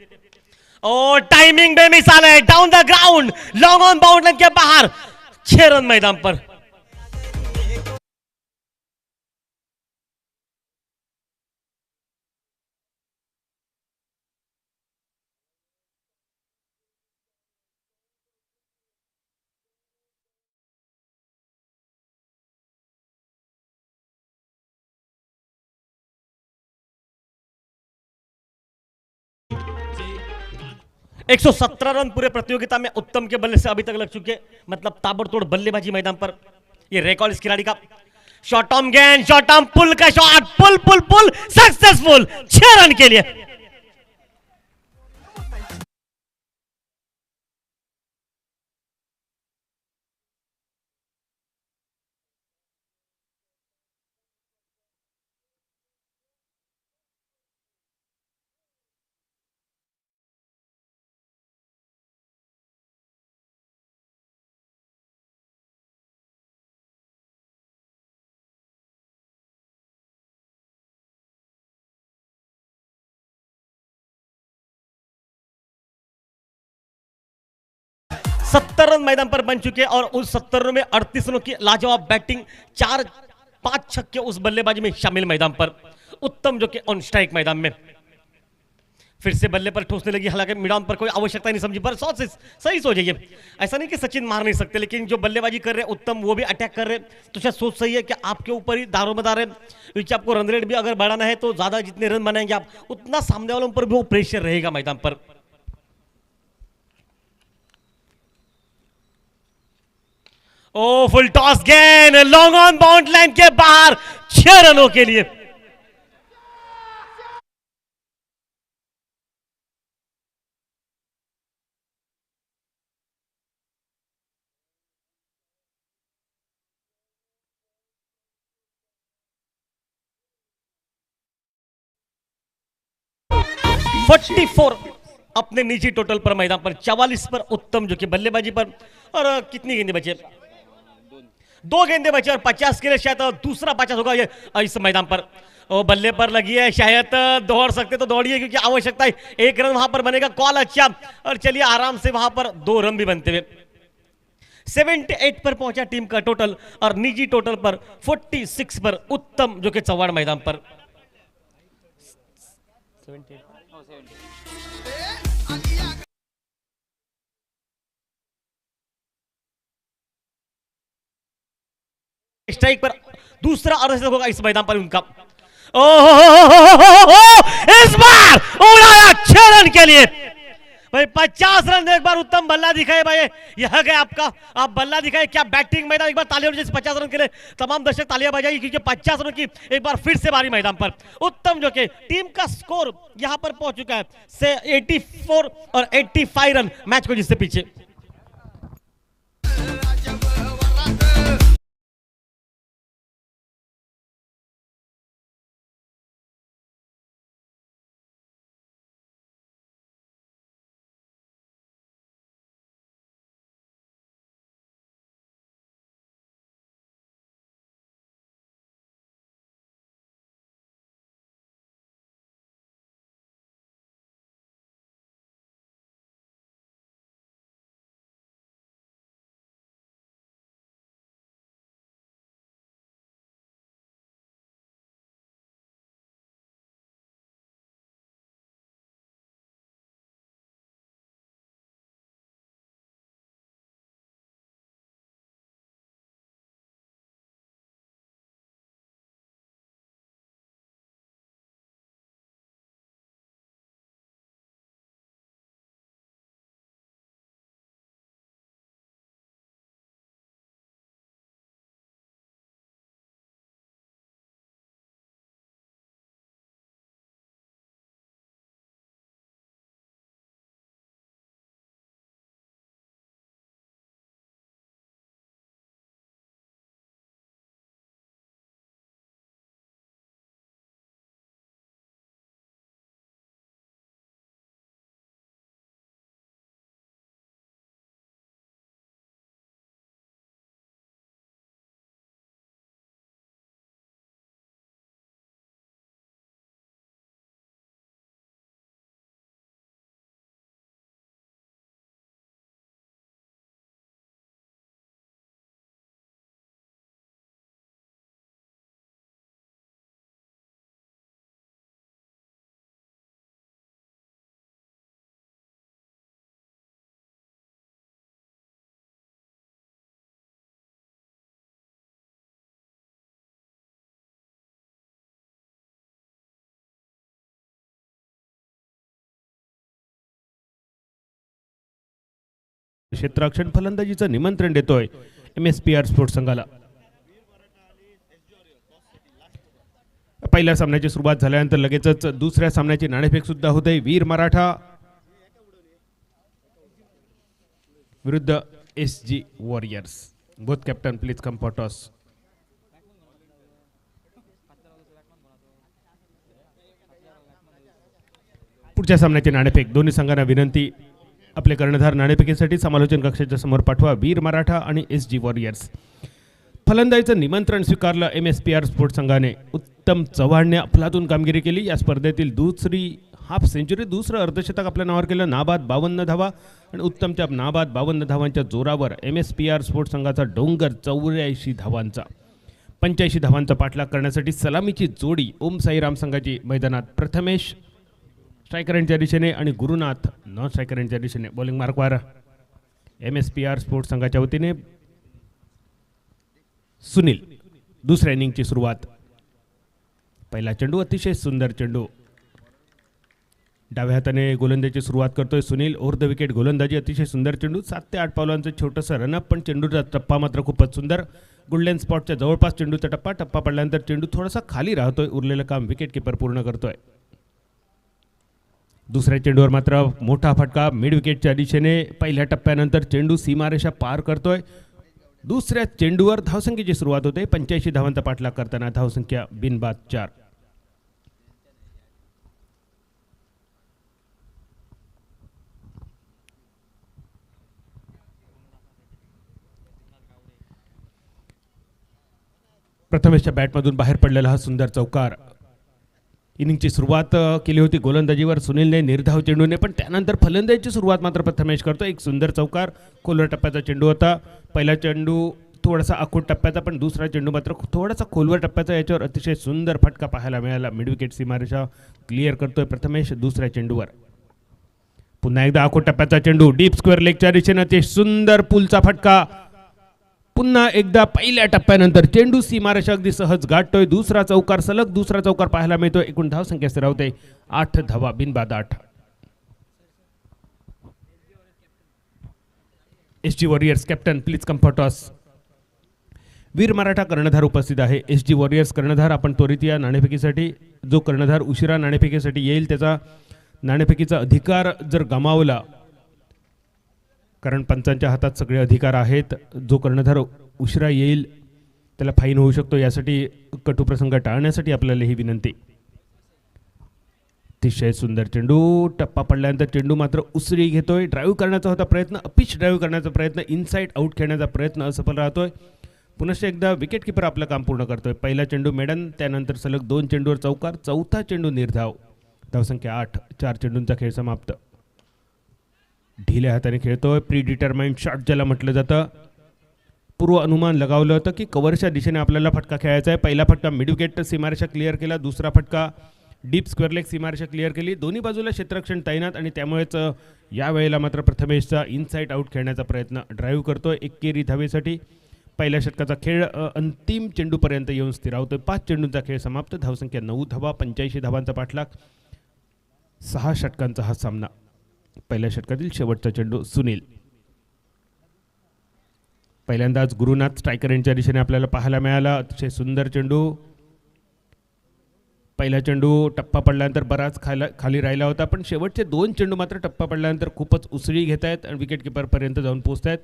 और टाइमिंग बेमिसाल है, down the ground, long on bound line के बाहर, 6 रन मैदान पर। एक 117 रन पूरे प्रतियोगिता में उत्तम के बल्ले से अभी तक लग चुके, मतलब ताबड़तोड़ बल्लेबाजी मैदान पर। ये रिकॉर्ड इस खिलाड़ी का। शॉर्ट ऑन गेंद, शॉर्ट ऑन पुल का शॉट, पुल पुल पुल, सक्सेसफुल, 6 रन के लिए। 70 रन मैदान पर बन चुके हैं और उस 70 रनों में 38 रनों की लाजवाब बैटिंग, 4-5 छक्के उस बल्लेबाजी में शामिल मैदान पर। उत्तम जो कि ऑन स्ट्राइक मैदान में फिर से बल्ले पर ठोसने लगी, हालांकि मैदान पर कोई आवश्यकता नहीं समझी, पर सौ से सही सोचिए, ऐसा नहीं कि सचिन मार नहीं सकते, लेकिन जो बल्लेबाजी कर रहे उत्तम वो भी अटैक कर रहे, तो शायद सोच सही है कि आपके ऊपर ही दारोमदार है, क्योंकि आपको रन रेट भी अगर बढ़ाना है तो ज्यादा जितने रन बनाएंगे आप उतना सामने वालों पर भी वो प्रेशर रहेगा मैदान पर। ओ फुल टॉस गेंद लॉन्ग ऑन बाउंड लाइन के बाहर 6 रनों के लिए। फोर्टी 44 अपने निजी टोटल पर मैदान पर, 44 पर उत्तम जो कि बल्लेबाजी पर। और कितनी गेंदे बचे? 2 गेंदे बचे और 50 के लिए शायद दूसरा 50 होगा ये इस मैदान पर। वो बल्ले पर लगी है, शायद दौड़ सकते तो दौड़िए, क्योंकि आवश्यकता है 1 रन वहां पर बनेगा। कॉल अच्छा, और चलिए आराम से वहां पर 2 रन भी बनते हुए 78 पर पहुंचा टीम का टोटल, और निजी टोटल पर 46 पर उत्तम जो कि चौवाड़ मैदान पर। 78 स्ट्राइक पर दूसरा अर्धशतक होगा इस मैदान पर उनका। इस बार उड़ाया 6 रन के लिए भाई। 50 रन एक बार उत्तम बल्ला दिखाए भाई, यह गया आपका, आप बल्ला दिखाए, क्या बैटिंग मैदान। एक बार तालियां बजाइए 50 रन के लिए, तमाम दर्शक तालियां बजाइए, क्योंकि 50 रन की एक बार फिर से बारी मैदान पर। उत्तम जो कि टीम का स्कोर यहां पर पहुंच चुका है से 84 और 85 रन मैच को जिससे पीछे। क्षेत्राक्षण फलंदाजीचं निमंत्रण देतोय MSPR स्पोर्ट्स संघाला। पहिल्या सामन्याची सुरुवात झाल्यानंतर लगेचच दुसऱ्या सामन्याची नाणेफेक सुद्धा होते। वीर मराठा विरुद्ध SG warriors. Both captain please come for toss. पुढच्या सामन्याची नाणेफेक, दोन्ही संघांना विनंती आपले कर्णधार नाणेफेकीसाठी समालोचन कक्षाच्या समोर पाठवा। वीर मराठा आणि SG वॉरियर्स। फलंदाजीचं निमंत्रण स्वीकारलं MSPR स्पोर्ट्स संघाने। उत्तम चव्हाणने अफलातून कामगिरी केली। या स्पर्धेतील दुसरी हाफ सेंचुरी, दुसरं अर्धशतक आपल्या नावावर केलं. नाबाद 52 धावा आणि उत्तमच्या नाबाद 52 धावांच्या जोरावर MSPR स्पोर्ट्स संघाचा डोंगर 84 धावांचा 85 धावांचा पाठलाग करण्यासाठी सलामीची जोडी ओम साईराम संघाची मैदानात. प्रथमेश स्ट्रायकर यांच्या दिशेने आणि गुरुनाथ नॉन स्ट्रायकर यांच्या दिशेने. बॉलिंग मार्कवर MSPR स्पोर्ट्स संघाच्या वतीने सुनील. दुसऱ्या इनिंगची सुरुवात. पहिला चेंडू अतिशय सुंदर चेंडू. डाव्या हाताने गोलंदाजीची सुरुवात करतोय सुनील. ओव्हर द विकेट गोलंदाजी. अतिशय सुंदर चेंडू. 7 ते 8 पावलांचं छोटंसं रनअप, पण चेंडूचा टप्पा मात्र खूपच सुंदर. गोल्डन स्पॉटच्या जवळपास चेंडूचा टप्पा पडल्यानंतर चेंडू थोडासा खाली राहतोय. उरलेलं काम विकेट किपर पूर्ण करतोय. दुसऱ्या चेंडूवर मात्र मोठा फटका मिड विकेटच्या दिशेने. पहिल्या टप्प्यानंतर चेंडू सीमारेषा पार करतोय. दुसऱ्या चेंडूवर धावसंख्येची सुरुवात होते. 85 धावांचा पाठलाग करताना धावसंख्या बिनबाद 4. प्रथमेशच्या बॅटमधून बाहेर पडलेला हा सुंदर चौकार. इनिंगची सुरुवात केली होती गोलंदाजीवर सुनीलने निर्धाव चेंडूने, पण त्यानंतर फलंदाजीची सुरुवात मात्र प्रथमेश करतो. एक सुंदर चौकार. खोलवर टप्प्याचा चेंडू होता. पहिला चेंडू थोडासा आखूड टप्प्याचा, पण दुसरा चेंडू मात्र थोडासा खोलवर टप्प्याचा. याच्यावर अतिशय सुंदर फटका पाहायला मिळाला. मिड विकेट सीमारेषा क्लिअर करतोय प्रथमेश दुसऱ्या चेंडूवर. पुन्हा एकदा आखूड टप्प्याचा चेंडू डीप स्क्वेअर लेगच्या दिशेनं. ते सुंदर पुलचा फटका. पुन्हा एकदा पहिल्या टप्प्यानंतर चेंडू सीमारेषा अगदी सहज गाठतोय. दुसरा चौकार, सलग दुसरा चौकार पाहायला मिळतोय. एकूण धावसंख्या स्थिरावते 8 धावा बिनबाद 8. SG warriors captain please comfort us. Veer Maratha कर्णधार उपस्थित आहे. SG वॉरियर्स कर्णधार. आपण त्वरित या नाणेफेकीसाठी. जो कर्णधार उशिरा नाणेफेकीसाठी येईल त्याचा नाणेफेकीचा अधिकार जर गमावला, कारण पंचांच्या हातात सगळे अधिकार आहेत, जो कर्णधार उशिरा येईल त्याला फाईन होऊ शकतो. यासाठी कटुप्रसंग टाळण्यासाठी आपल्याला ही विनंती. अतिशय सुंदर चेंडू. टप्पा पडल्यानंतर चेंडू मात्र उसळी घेतोय. ड्राईव्ह करण्याचा होता प्रयत्न, अपिच ड्राईव्ह करण्याचा प्रयत्न, इनसाइड आउट खेळण्याचा प्रयत्न असफल राहतोय. पुनश्च एकदा विकेट किपर आपलं काम पूर्ण करतोय. पहिला चेंडू मेडन, त्यानंतर सलग 2 चेंडूवर चौकार. चौथा चेंडू निर्धाव. धावसंख्या 8. 4 चेंडूंचा खेळ समाप्त. ढिल्या हाताने खेळतोय. प्री डिटरमाइंड शॉट ज्याला म्हटलं जातं. पूर्व अनुमान लगावलं होतं की कव्हरच्या दिशेने आपल्याला फटका खेळायचा आहे. पहिला फटका मिड विकेट सीमारेषा क्लिअर केला. दुसरा फटका डीप स्क्वेअर लेग सीमारेषा क्लिअर केली. दोन्ही बाजूला क्षेत्ररक्षण तैनात आणि त्यामुळेच यावेळेला मात्र प्रथमेशचा इनसाइड आउट खेळण्याचा प्रयत्न. ड्राईव्ह करतोय एकेरी धावेसाठी. पहिल्या षटकाचा खेळ अंतिम चेंडूपर्यंत येऊन स्थिरावतोय. 5 चेंडूंचा खेळ समाप्त. धावसंख्या 9 धावा 85 धावांचा पाठलाग. 6 षटकांचा हा सामना. पहिल्या षटकातील शेवटचा चेंडू सुनील. पहिल्यांदाच गुरुनाथ स्ट्रायकर यांच्या दिशेने आपल्याला पाहायला मिळाला. अतिशय सुंदर चेंडू. पहिला चेंडू टप्पा पडल्यानंतर बराच खाली राहिला होता, पण शेवटचे 2 चेंडू मात्र टप्पा पडल्यानंतर खूपच उसळी घेत आहेत आणि विकेट किपरपर्यंत जाऊन पोहोचत आहेत.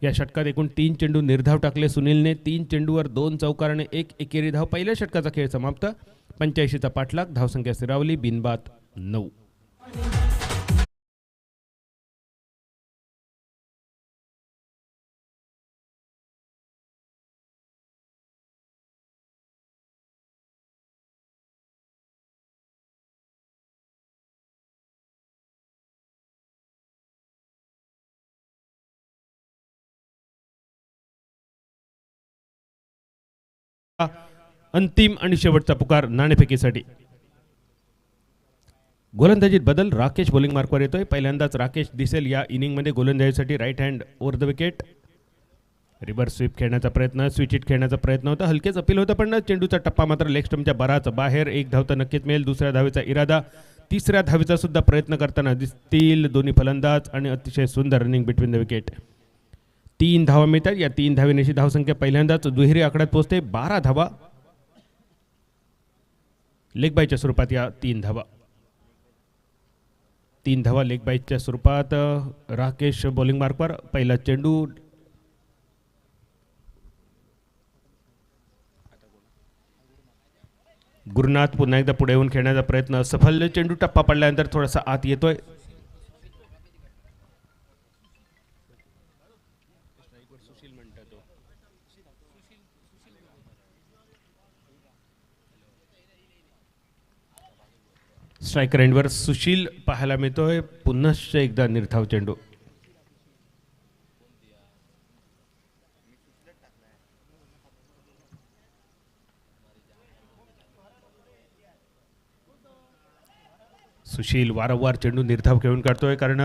या षटकात एकूण 3 चेंडू निर्धाव टाकले सुनीलने. 3 चेंडूवर 2 चौकार आणि 1 एकेरी धाव. पहिल्या षटकाचा खेळ समाप्त. 85चा पाठलाग. धावसंख्या स्थिरावली बिनबाद 9. अंतिम आणि शेवटचा पुकार नाणेफेकीसाठी. गोलंदाजीत बदल. राकेश बॉलिंग मार्कवर येतोय. पहिल्यांदाच राकेश दिसेल या इनिंगमध्ये गोलंदाजीसाठी. Right hand over the wicket. Reverse sweep खेळण्याचा प्रयत्न, स्विच हिट खेळण्याचा प्रयत्न होता. हलकेच अपील होतं, पण चेंडूचा टप्पा मात्र लेग स्टंपच्या बराच बाहेर. 1 धाव तर नक्कीच मिळेल. दुसऱ्या धावेचा इरादा. तिसऱ्या धावेचा सुद्धा प्रयत्न करताना दिसतील दोन्ही फलंदाज आणि अतिशय सुंदर रनिंग बिटवीन द विकेट. 3 धावा मिळतात. या 3 धावेनेशी धावसंख्या पहिल्यांदाच दुहेरी आकड्यात पोहोचते. 12 धावा. लेग बायच्या स्वरूपात या 3 धावा. 3 धावा लेग बायच्या स्वरूपात. राकेश बॉलिंग मार्कवर. पहिला चेंडू गुरुनाथ पुन्हा एकदा पुढे येऊन खेळण्याचा प्रयत्न सफल. चेंडू टप्पा पडल्यानंतर थोडासा आत येतोय. स्ट्रायकर एंडवर सुशील पाहायला मिळतोय. पुनश्च एकदा निर्धाव चेंडू. सुशील वारंवार चेंडू निर्धाव घेऊन काढतोय, कारण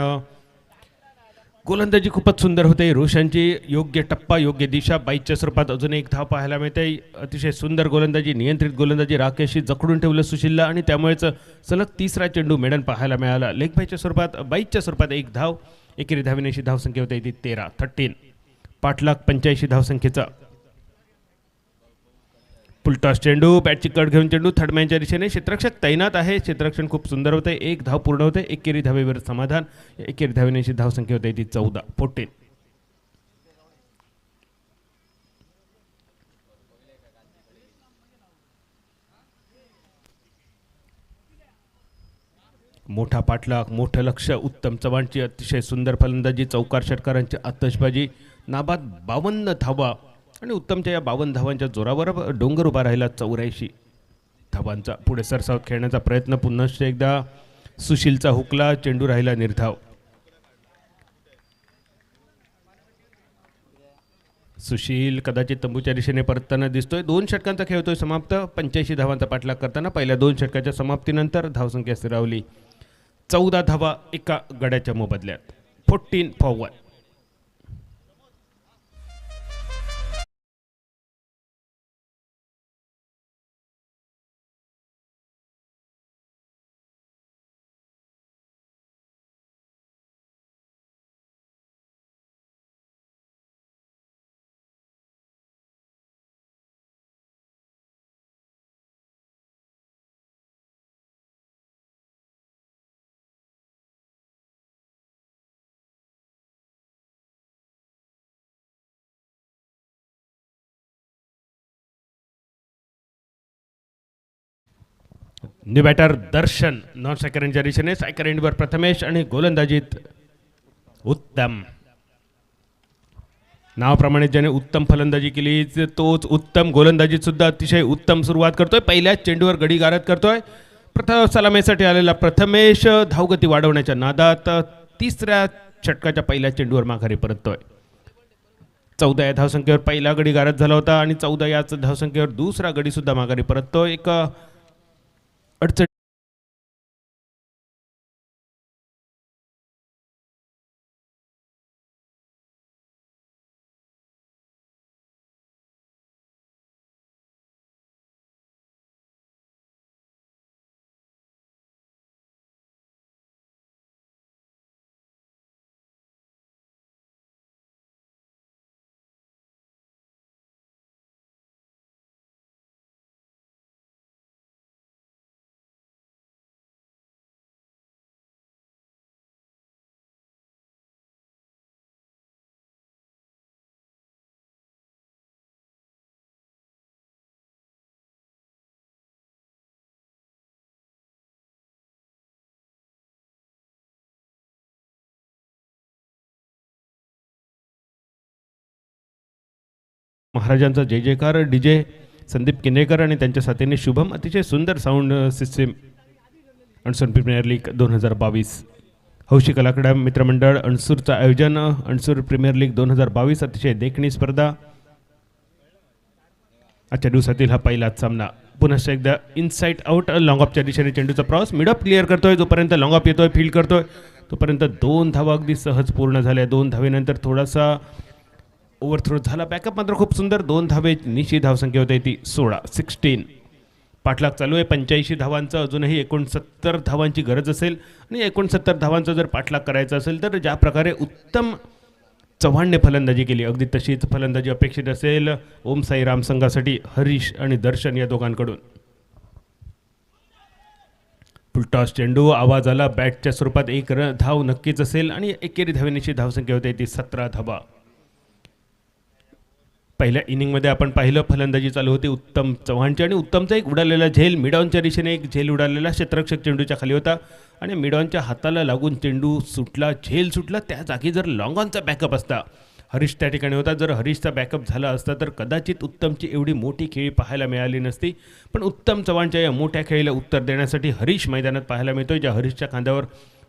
गोलंदाजी खूपच सुंदर होते. रोशनची योग्य टप्पा, योग्य दिशा, बाईकच्या स्वरूपात अजून एक धाव पाहायला मिळते. अतिशय सुंदर गोलंदाजी, नियंत्रित गोलंदाजी, राकेशशी जखडून ठेवलं सुशीलला आणि त्यामुळेच सलग तिसरा चेंडू मेडन पाहायला मिळाला. लेग बाईच्या स्वरूपात, बाईकच्या स्वरूपात एक धाव. एकेरी धाविनेशी धावसंख्या होते ती 13. पाठलाग 85 धावसंख्येचा. फुलटॉस चेंडू, बॅटची कट घेऊन चेंडू थर्डमॅनच्या दिशेने. क्षेत्ररक्षक तैनात आहे. क्षेत्ररक्षण खूप सुंदर होते. एक धाव पूर्ण होते. एकेरी धावेवर समाधान. एकेरी धावेनेशी धावसंख्या होते ती 14. मोठा पाठलाग, मोठं लक्ष, उत्तम चव्हाणची अतिशय सुंदर फलंदाजी, चौकार षटकारांची आतषबाजी, नाबाद 52 धावा आणि उत्तमच्या या 52 धावांच्या जोरावर डोंगर उभा राहिला 84 धावांचा. पुढे सरसावत खेळण्याचा प्रयत्न, पुन्हा एकदा सुशीलचा हुकला, चेंडू राहिला निर्धाव. सुशील कदाचित तंबूच्या दिशेने परतताना दिसतोय. 2 षटकांचा खेळ होतोय समाप्त. 85 धावांचा पाठलाग करताना पहिल्या 2 षटकाच्या समाप्तीनंतर धावसंख्या स्थिरावली 14 धावा एका गड्याच्या मोबदल्यात. 14 for 1. New batter Darshan non सायकरेंच्या दिशेने. सायकर एंडवर प्रथमेश आणि गोलंदाजीत उत्तम. नावाप्रमाणे ज्याने उत्तम फलंदाजी केली तोच उत्तम गोलंदाजीत सुद्धा अतिशय उत्तम सुरुवात करतोय. पहिल्याच चेंडूवर गडी गारद करतोय. प्रथम सलामीसाठी आलेला प्रथमेश धावगती वाढवण्याच्या नादात तिसऱ्या षटकाच्या पहिल्या चेंडूवर माघारी परततोय. 14 या धावसंख्येवर पहिला गडी गारद झाला होता आणि 14 याच धावसंख्येवर दुसरा गडी सुद्धा माघारी परततोय. एक अडचण महाराजांचा जय जयकार. डीजे संदीप किनेकर आणि त्यांच्या साथीने शुभम. अतिशय सुंदर साऊंड सिस्टीम. अणसूर प्रीमियर लीग 2022 हौशी कलाकडा मित्रमंडळ अणसूरचं आयोजन. अणसूर प्रीमियर लीग 2022 अतिशय देखणी स्पर्धा. आजच्या दिवसातील हा पहिलाच सामना. पुन्हा एकदा इनसाइड आउट लॉंग ऑफच्या दिशेने चेंडूचा प्रवास. मिड ऑफ क्लिअर करतोय. जोपर्यंत लॉंग ऑफ येतोय, फील्ड करतोय, तोपर्यंत 2 धावा अगदी सहज पूर्ण झाल्या. 2 धावेनंतर थोडासा ओव्हरथ्रो झाला. बॅकअप मात्र खूप सुंदर. 2 धावे निशी धावसंख्या होते ती 16. पाठलाग चालू आहे 85 धावांचा. अजूनही 69 धावांची गरज असेल आणि 69 धावांचा जर पाठलाग करायचा असेल तर ज्या प्रकारे उत्तम चव्हाणने फलंदाजी केली अगदी तशीच फलंदाजी अपेक्षित असेल ओम साईराम संघासाठी हरीश आणि दर्शन या दोघांकडून. फुलटॉस चेंडू, आवाज आला. बॅटच्या स्वरूपात एक धाव नक्कीच असेल आणि एकेरी धावेनीची धावसंख्या होते ती 17 धावा. पहिल्या इनिंगमध्ये आपण पाहिलं फलंदाजी चालू होती उत्तम चव्हाणची आणि उत्तमचा एक उडालेला झेल, मिडॉनच्या दिशेने एक झेल उडालेला क्षेत्ररक्षक चेंडूच्या खाली होता आणि मिडॉनच्या हाताला लागून चेंडू सुटला, झेल सुटला. त्या जागी जर लॉंग ऑनचा बॅकअप असता हरीश त्या ठिकाणी होता. जर हरीशचा बॅकअप झाला असता तर कदाचित उत्तमची एवढी मोठी खेळी पाहायला मिळाली नसती. पण उत्तम चव्हाणच्या या मोठ्या खेळीला उत्तर देण्यासाठी हरीश मैदानात पाहायला मिळतोय, ज्या हरीशच्या खांद्यावर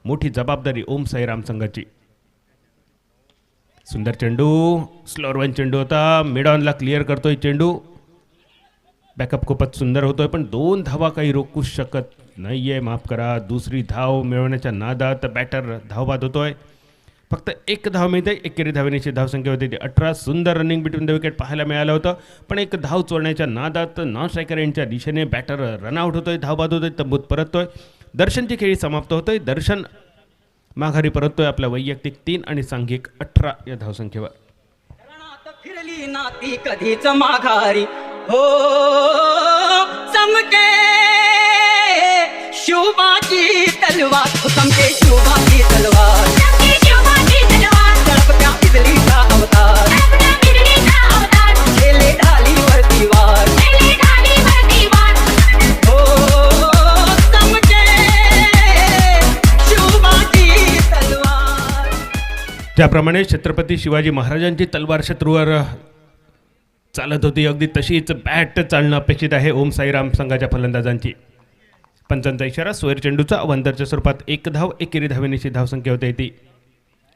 मोठी जबाबदारी ओम साईराम संघाची. सुंदर चेंडू, स्लोअर वन चेंडू होता, मिड ऑनला क्लिअर करतोय चेंडू. बॅकअप खूपच सुंदर होतोय, पण 2 धावा काही रोखू शकत नाहीये. माफ करा, दुसरी धाव मिळवण्याच्या नादात बॅटर धावबाद होतोय. फक्त 1 धाव मिळते. एकेरी धावेची धावसंख्या होती ती 18. सुंदर रनिंग बिटवीन द विकेट पाहायला मिळालं होतं, पण 1 धाव चोरण्याच्या नादात नॉन स्ट्रायकर यांच्या दिशेने बॅटर रनआउट होतोय, धावबाद होतोय, तंबूत परततोय. दर्शनची खेळी समाप्त होतोय. दर्शन माघारी परततोय आपल्या वैयक्तिक 3 आणि सांघिक 18 या धावसंख्येवर. रणात फिरली नाती कधीच माघारी हो चमके शुभाची तलवार चमके शुभाची तलवार तळपत्या बिजलीचा अवतार खेले ढालीवरती वार हो चमके शुभाची तलवार. त्याप्रमाणे छत्रपती शिवाजी महाराजांची तलवार शत्रूवर चालत होती, अगदी तशीच बॅट चालणं अपेक्षित आहे ओम साईराम संघाच्या फलंदाजांची. पंचांचा इशारा, सोयर चेंडूचा अवंतरच्या स्वरूपात 1 धाव. एकेरी धावेची धावसंख्या होते ती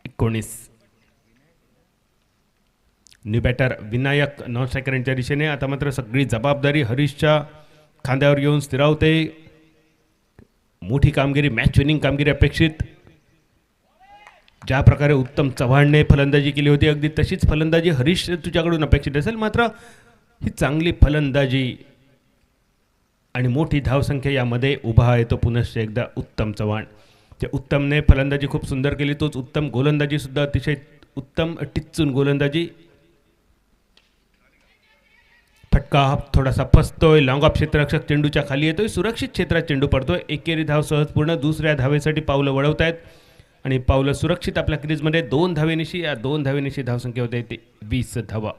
19. New batter Vinayak non striker यांच्या दिशेने. आता मात्र सगळी जबाबदारी हरीशच्या खांद्यावर येऊन स्थिरावते. मोठी कामगिरी, मॅच विनिंग कामगिरी अपेक्षित. ज्या प्रकारे उत्तम चव्हाणने फलंदाजी केली होती, अगदी तशीच फलंदाजी हरीश तुझ्याकडून अपेक्षित असेल. मात्र ही चांगली फलंदाजी आणि मोठी धावसंख्या यामध्ये उभा आहे तो पुनश्च एकदा उत्तम चव्हाण. त्या उत्तमने फलंदाजी खूप सुंदर केली, तोच उत्तम गोलंदाजी सुद्धा अतिशय उत्तम टिच्चून गोलंदाजी. फटका थोडासा फसतोय, लॉंग ऑफ क्षेत्ररक्षक चेंडूच्या खाली येतोय, सुरक्षित क्षेत्रात चेंडू पडतोय. एकेरी धाव सहज पूर्ण. दुसऱ्या धावेसाठी पावलं वळवत आहेत आणि पावलं सुरक्षित आपल्या क्रीजमध्ये. 2 धावेनिशी, या 2 धावेनिशी धावसंख्या होते ती 20 धावा.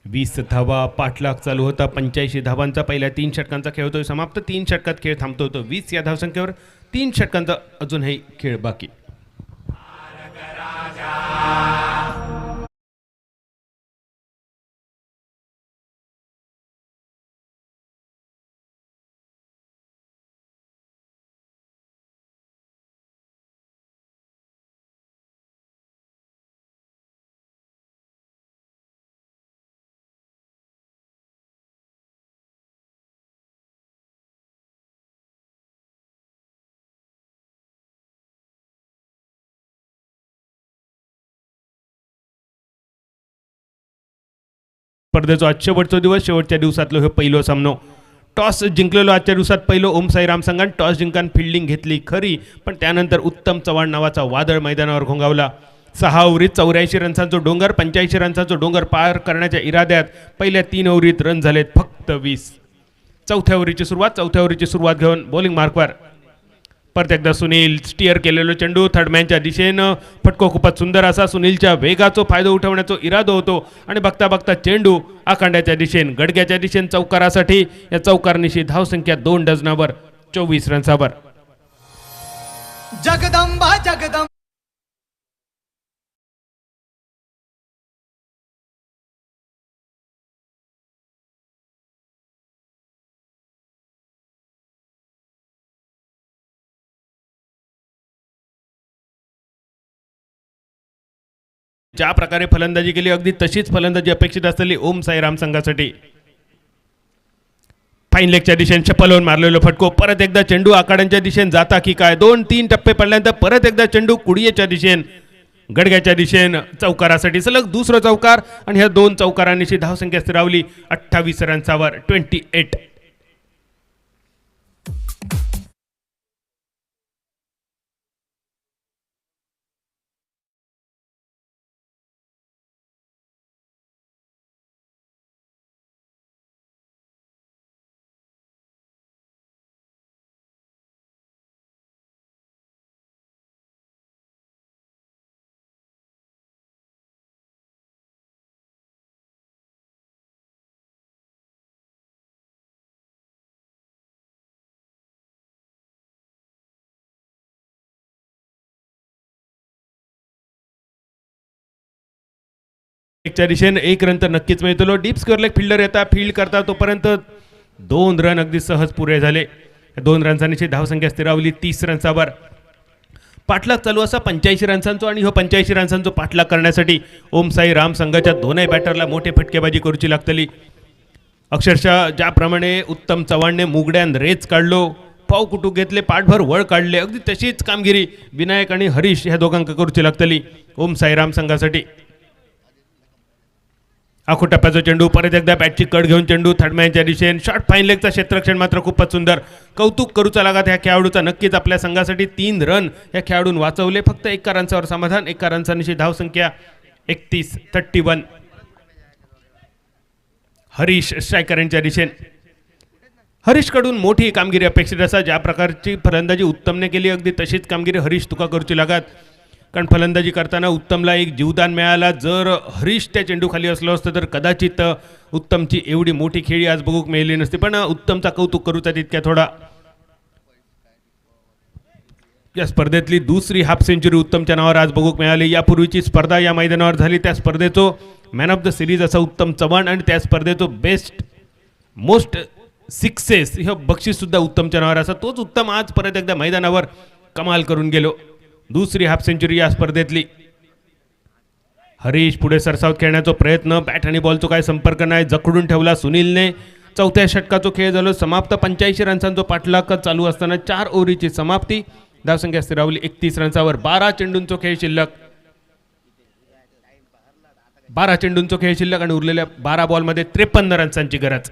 वीस धावा पाठलाग चालू होता. 85 धावांचा पहिल्या 3 षटकांचा खेळ होतोय समाप्त. 3 षटकात खेळ थांबतो होतो 20 या धावसंख्येवर. 3 षटकांचा अजूनही खेळ बाकी. स्पर्धेचो आज शेवटचो दिवस. शेवटच्या दिवसातलो हे पहिलो सामनो. टॉस जिंकलेलो आजच्या दिवसात पहिलो ओम साईराम संघान. टॉस जिंकान फिल्डिंग घेतली खरी, पण त्यानंतर उत्तम चव्हाण नावाचा वादळ मैदानावर घोंगावला. 6 ओव्हरीत 84 रन्सांचा डोंगर, 85 रन्सांचा डोंगर पार करण्याच्या इराद्यात पहिल्या 3 ओव्हरीत रन झालेत फक्त 20. चौथ्या ओव्हरीची सुरुवात घेऊन बॉलिंग मार्कवर परत एकदा सुनील. स्टिअर केलेलो चेंडू थर्डमॅनच्या दिशेनं. फटको खूपच सुंदर असा. सुनीलच्या वेगाचा फायदा उठवण्याचा इरादा होतो आणि बघता बघता चेंडू आखांड्याच्या दिशेने, गडग्याच्या दिशेने चौकारासाठी. या चौकारनिशी धावसंख्या 2 डझनावर 24 रन्सावर. जगदंबा जगदंबा ज्या प्रकारे फलंदाजी केली, अगदी तशीच फलंदाजी अपेक्षित असलेली ओम साईराम संघासाठी. फाईन लेगच्या दिशेने चपलवून मारलेलो फटको. परत एकदा चेंडू आखाड्यांच्या दिशेने जाता की काय. 2-3 टप्पे पडल्यानंतर परत एकदा चेंडू कुडियेच्या दिशेने, गडग्याच्या दिशेने चौकारासाठी. सलग दुसरं चौकार आणि ह्या 2 चौकारांनी धावसंख्या स्थिरावली 28 रन्सावर 28. एकच्या दिशेने 1 रन तर नक्कीच मिळतो. डीप स्क्वेअरला फिल्डर येतात, फील्ड करता तोपर्यंत 2 रन अगदी सहज पुरे झाले. 2 रन्सांची धावसंख्या स्थिरावली 30 रन्सावर. पाठलाग चालू असा 85 रन्सांचो आणि हो 85 रन्सांचो पाठलाग करण्यासाठी ओम साई राम संघाच्या दोनही बॅटरला मोठी फटकेबाजी करूची लागतली. अक्षरशः ज्याप्रमाणे उत्तम चव्हाणने मुगड्यान रेच काढलो, पाव कुटू घेतले, पाठभर वळ काढले, अगदी तशीच कामगिरी विनायक आणि हरीश ह्या दोघांक करूची लागतली ओम साईराम संघासाठी. आखो टप्प्याचा चेंडू, परत एकदा बॅटची कट घेऊन चेंडू थर्डमॅनच्या दिशेने, शॉर्ट फाईन लेगचा क्षेत्ररक्षण मात्र खूपच सुंदर. कौतुक करूचा लागत ह्या खेळाडूचा नक्कीच. आपल्या संघासाठी 3 रन ह्या खेळाडून वाचवले. फक्त 1 रनवर समाधान. 1 रनची धावसंख्या 31 हरीश स्ट्रायकर यांच्या दिशेने. हरीशकडून मोठी कामगिरी अपेक्षित असा. ज्या प्रकारची फलंदाजी उत्तमने केली अगदी तशीच कामगिरी हरीश तुका करूची लागत. कारण फलंदाजी करताना उत्तमला एक जीवदान मिळाला. जर हरीश त्या चेंडूखाली असलो असतं तर कदाचित उत्तमची एवढी मोठी खेळी आज बघूक मिळाली नसती. पण उत्तमचा कौतुक करूचा तितक्या थोडा. या स्पर्धेतली दुसरी हाफ सेंचुरी उत्तमच्या नावावर आज बघूक मिळाली. यापूर्वीची स्पर्धा या मैदानावर झाली त्या स्पर्धेचो मॅन ऑफ द सिरीज असा उत्तम चव्हाण आणि त्या स्पर्धेचो बेस्ट मोस्ट सिक्सेस हे बक्षीस सुद्धा उत्तमच्या नावावर असा. तोच उत्तम आज परत एकदा मैदानावर कमाल करून गेलो. दुसरी हाफ सेंचुरी या स्पर्धेतली. हरीश पुढे सरसावत खेळण्याचा प्रयत्न, बॅट आणि बॉलचा काय संपर्क नाही, जखडून ठेवला सुनीलने. चौथ्या षटकाचा खेळ झालो समाप्त. 85 रन्सांचा पाठलाग चालू असताना 4 ओव्हरीची समाप्ती. धावसंख्या स्थिरावली 31 रन्सावर. 12 चेंडूंचा खेळ शिल्लक. 12 चेंडूंचा खेळ शिल्लक आणि उरलेल्या 12 बॉलमध्ये 53 रन्सांची गरज.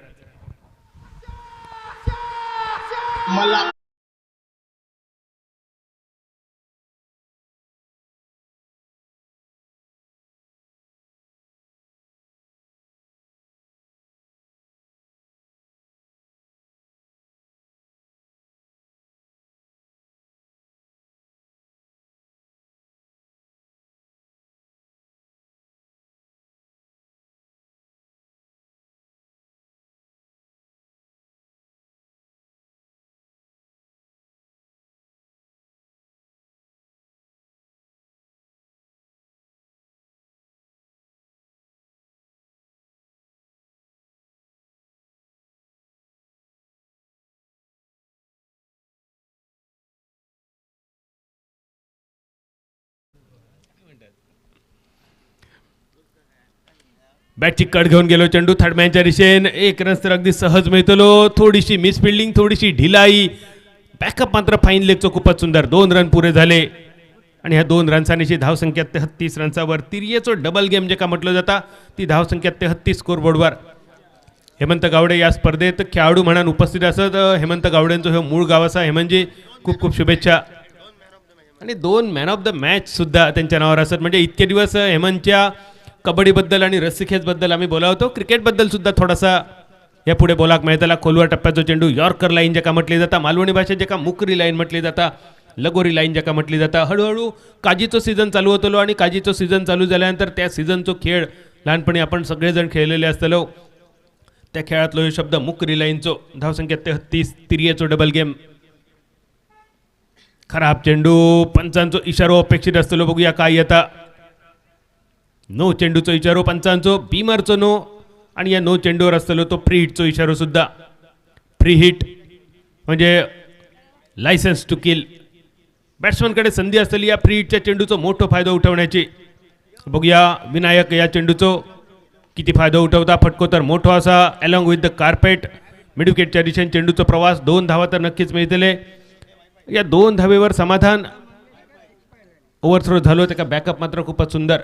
बॅटची कट घेऊन गेलो चेंडू थर्डमॅनच्या दिशेने. 1 रन तर अगदी सहज मिळतलो. थोडीशी मिस फिल्डिंग, थोडीशी ढिलाई. बॅकअप मात्र फाईन लेगचं खूपच सुंदर. 2 रन पुरे झाले आणि ह्या 2 रन्सांची धावसंख्या 33 रन्सावर. तिरियेचं डबल गेम जे का म्हटलं जाता ती धावसंख्या 33 स्कोरबोर्डवर. हेमंत गावडे या स्पर्धेत खेळाडू म्हणून उपस्थित असत. हेमंत गावडेंचं हे मूळ गाव असा. हेमंतजी खूप खूप शुभेच्छा. आणि 2 मॅन ऑफ द मॅच सुद्धा त्यांच्या नावावर असत. म्हणजे इतके दिवस हेमंतच्या कबड्डीबद्दल आणि रस्सीखेचबद्दल आम्ही बोला होतो. क्रिकेटबद्दल सुद्धा थोडासा या पुढे बोलाक मिळताला. खोलवर टप्प्याचा चेंडू, यॉर्कर लाईन जे का म्हटली जाता, मालवणी भाषेत जे का मुकरी लाईन म्हटली जाता, लगोरी लाईन जे का म्हटली जाता. हळूहळू काजीचं सीझन चालू होतलो आणि काजीचं सीझन चालू झाल्यानंतर त्या सीझनचा खेळ लहानपणी आपण सगळेजण खेळलेले असतलो. त्या खेळातलो हे शब्द मुकरी लाईनचो. धावसंख्या 33. तिरियेचो डबल गेम. खराब चेंडू, पंचांचो इशारो अपेक्षित असतलो. बघूया काय येता. नो चेंडूचो इशारो पंचांचो. बीमरचो नो आणि या नो चेंडूवर असतलो तो फ्री हिटचो इशारो सुद्धा. फ्री हिट म्हणजे लायसन्स टू किल. बॅट्समनकडे संधी असलेली या फ्री हिटच्या चेंडूचा मोठा फायदा उठवण्याची. बघूया विनायक या चेंडूचो किती फायदा उठवता. फटको तर मोठा असा अलॉंग विथ द कार्पेट. मिडविकेटच्या दिशेने चेंडूचा प्रवास. 2 धावा तर नक्कीच मिळतले. या 2 धावेवर समाधान. ओव्हरथ्रो झालो त्याचा बॅकअप मात्र खूपच सुंदर.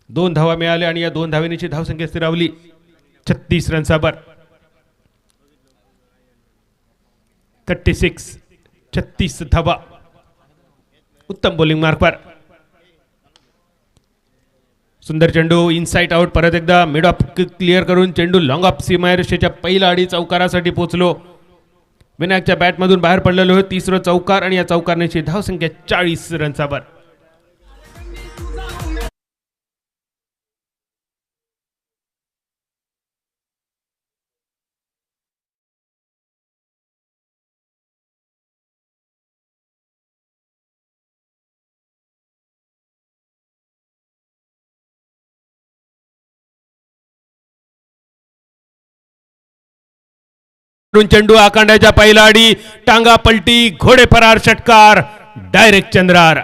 2 धावा मिळाल्या आणि या 2 धावेची धावसंख्या स्थिरावली 36 रन्सावर. 36 धावा. उत्तम बॉलिंग मार्कवर. सुंदर चेंडू इनसाइड आउट. परत एकदा मिड ऑफ क्लिअर करून चेंडू लॉंग ऑफ सीमारेषेच्या पहिला आडी चौकारासाठी पोहोचलो. विनायकच्या बॅटमधून बाहेर पडलेलो 3रं चौकार आणि या चौकारण्याची धावसंख्या 40 रन्सावर. चेंडू आखांड्याच्या पहिला आडी, टांगा पलटी, घोडे फरार, षटकार, डायरेक्ट चंद्रार.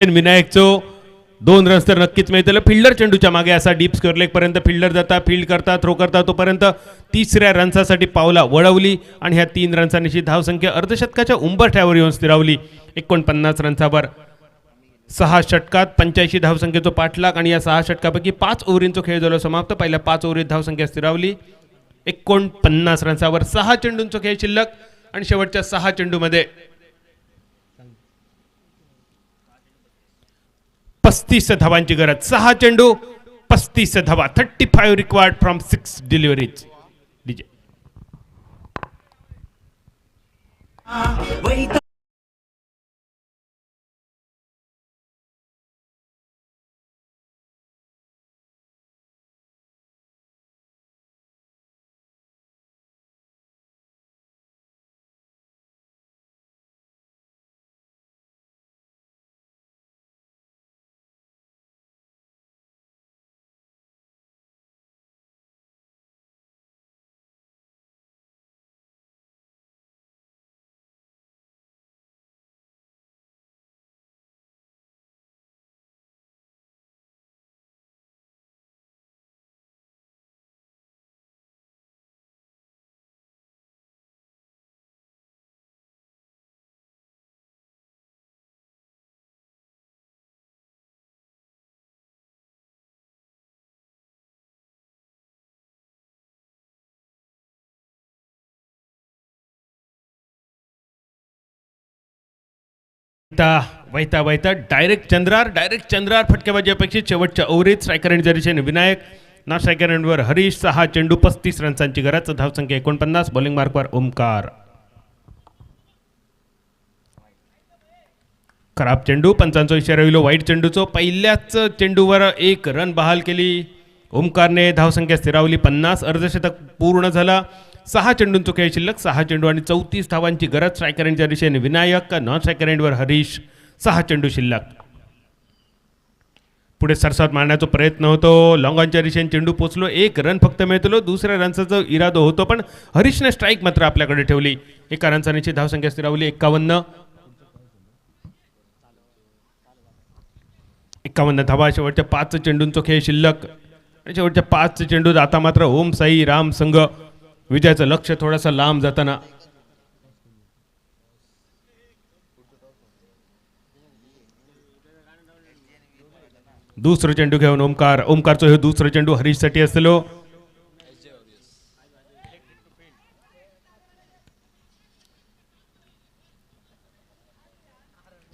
विनायकचो 2 रन्स तर नक्कीच मिळतील. फिल्डर चेंडूच्या मागे असा डीप स्क्वेअर लेग पर्यंत फिल्डर जाता, फील्ड करता, थ्रो करता, तोपर्यंत तिसऱ्या रन्सासाठी पावला वळवली आणि ह्या 3 रन्सांची धावसंख्या अर्धशतकाच्या उंबरठ्यावर येऊन स्थिरावली. 49 रन्सावर 6 षटकात 85 धावसंख्येचा पाठलाग आणि या 6 षटकापैकी 5 ओव्हरींचा खेळ झाला समाप्त. पहिल्या 5 ओव्हरीत धावसंख्या स्थिरावली. 49 रन्सावर 6 चेंडूंचा खेळ शिल्लक आणि शेवटच्या 6 चेंडूमध्ये 35 धावांची गरज. 6 चेंडू 35 धावा. 35 रिक्वायर्ड फ्रॉम 6 डिलिव्हरीज. डीजे वैता वैता डायरेक्ट चंद्रार फटकेबाजी अपेक्षित. शेवटच्या ओव्हरीत स्ट्रायकर एंड जरीशन विनायक, ना स्ट्रायकर एंडवर हरीश. 6 चेंडू 35 रन्सांची गरज. धावसंख्या 49. बॉलिंग मार्कवर ओमकार. खराब चेंडू, पंचांचा इशारा होईल वाईट चेंडूचो. पहिल्याच चेंडूवर 1 रन बहाल केली ओमकारने. धावसंख्या स्थिरावली 50. अर्धशतक पूर्ण झाला. 6 चेंडूंचा खेळ शिल्लक. 6 चेंडू आणि 34 धावांची गरज. स्ट्रायकर एंडच्या दिशेने विनायक, नॉन स्ट्रायकर एंडवर हरीश. 6 चेंडू शिल्लक. पुढे सरसात मारण्याचा प्रयत्न होतो. लॉंगॉनच्या दिशेने चेंडू पोचलो. 1 रन फक्त मिळतो. दुसऱ्या रनचा इरादा होतो पण हरीशने स्ट्राईक मात्र आपल्याकडे ठेवली. 1 रनची धावसंख्या स्थिरावली 51. 51 धावा. शेवटच्या 5 चेंडूंचा खेळ शिल्लक आणि शेवटच्या 5 चेंडूत आता मात्र ओम साई राम संघ विजयाचं लक्ष थोडासा लांब जाताना. दुसरं चेंडू घेऊन ओमकारचं हे दुसरं चेंडू हरीशसाठी असलो.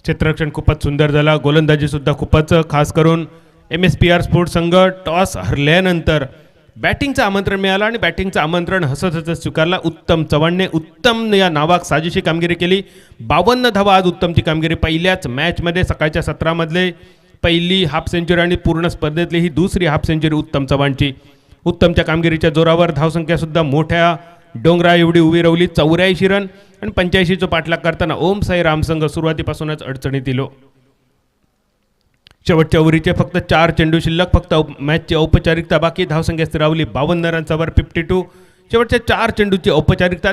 क्षेत्ररक्षण खूपच सुंदर झाला. गोलंदाजी सुद्धा खूपच, खास करून MSPR स्पोर्ट्स संघ टॉस हरल्यानंतर बॅटिंगचं आमंत्रण मिळालं आणि बॅटिंगचं आमंत्रण हसत हसत स्वीकारला. उत्तम चव्हाणने उत्तम या नावाक साजेशी कामगिरी केली. 52 धावा आज उत्तमची कामगिरी. पहिल्याच मॅचमध्ये सकाळच्या 17 मधले पहिली हाफ सेंचुरी आणि पूर्ण स्पर्धेतली ही दुसरी हाफ सेंचुरी उत्तम चव्हाणची. उत्तमच्या कामगिरीच्या जोरावर धावसंख्या सुद्धा मोठ्या डोंगरा एवढी उभी राहिली. 84 रन आणि 85चा पाठलाग करताना ओम साई रामसंघ सुरुवातीपासूनच अडचणीत इलो. शेवटच्या ओव्हरीचे फक्त 4 चेंडू शिल्लक. फक्त मॅचची औपचारिकता बाकी. धावसंख्या स्थिरावली 52 रन्सावर 52. शेवटच्या 4 चेंडूची औपचारिकता.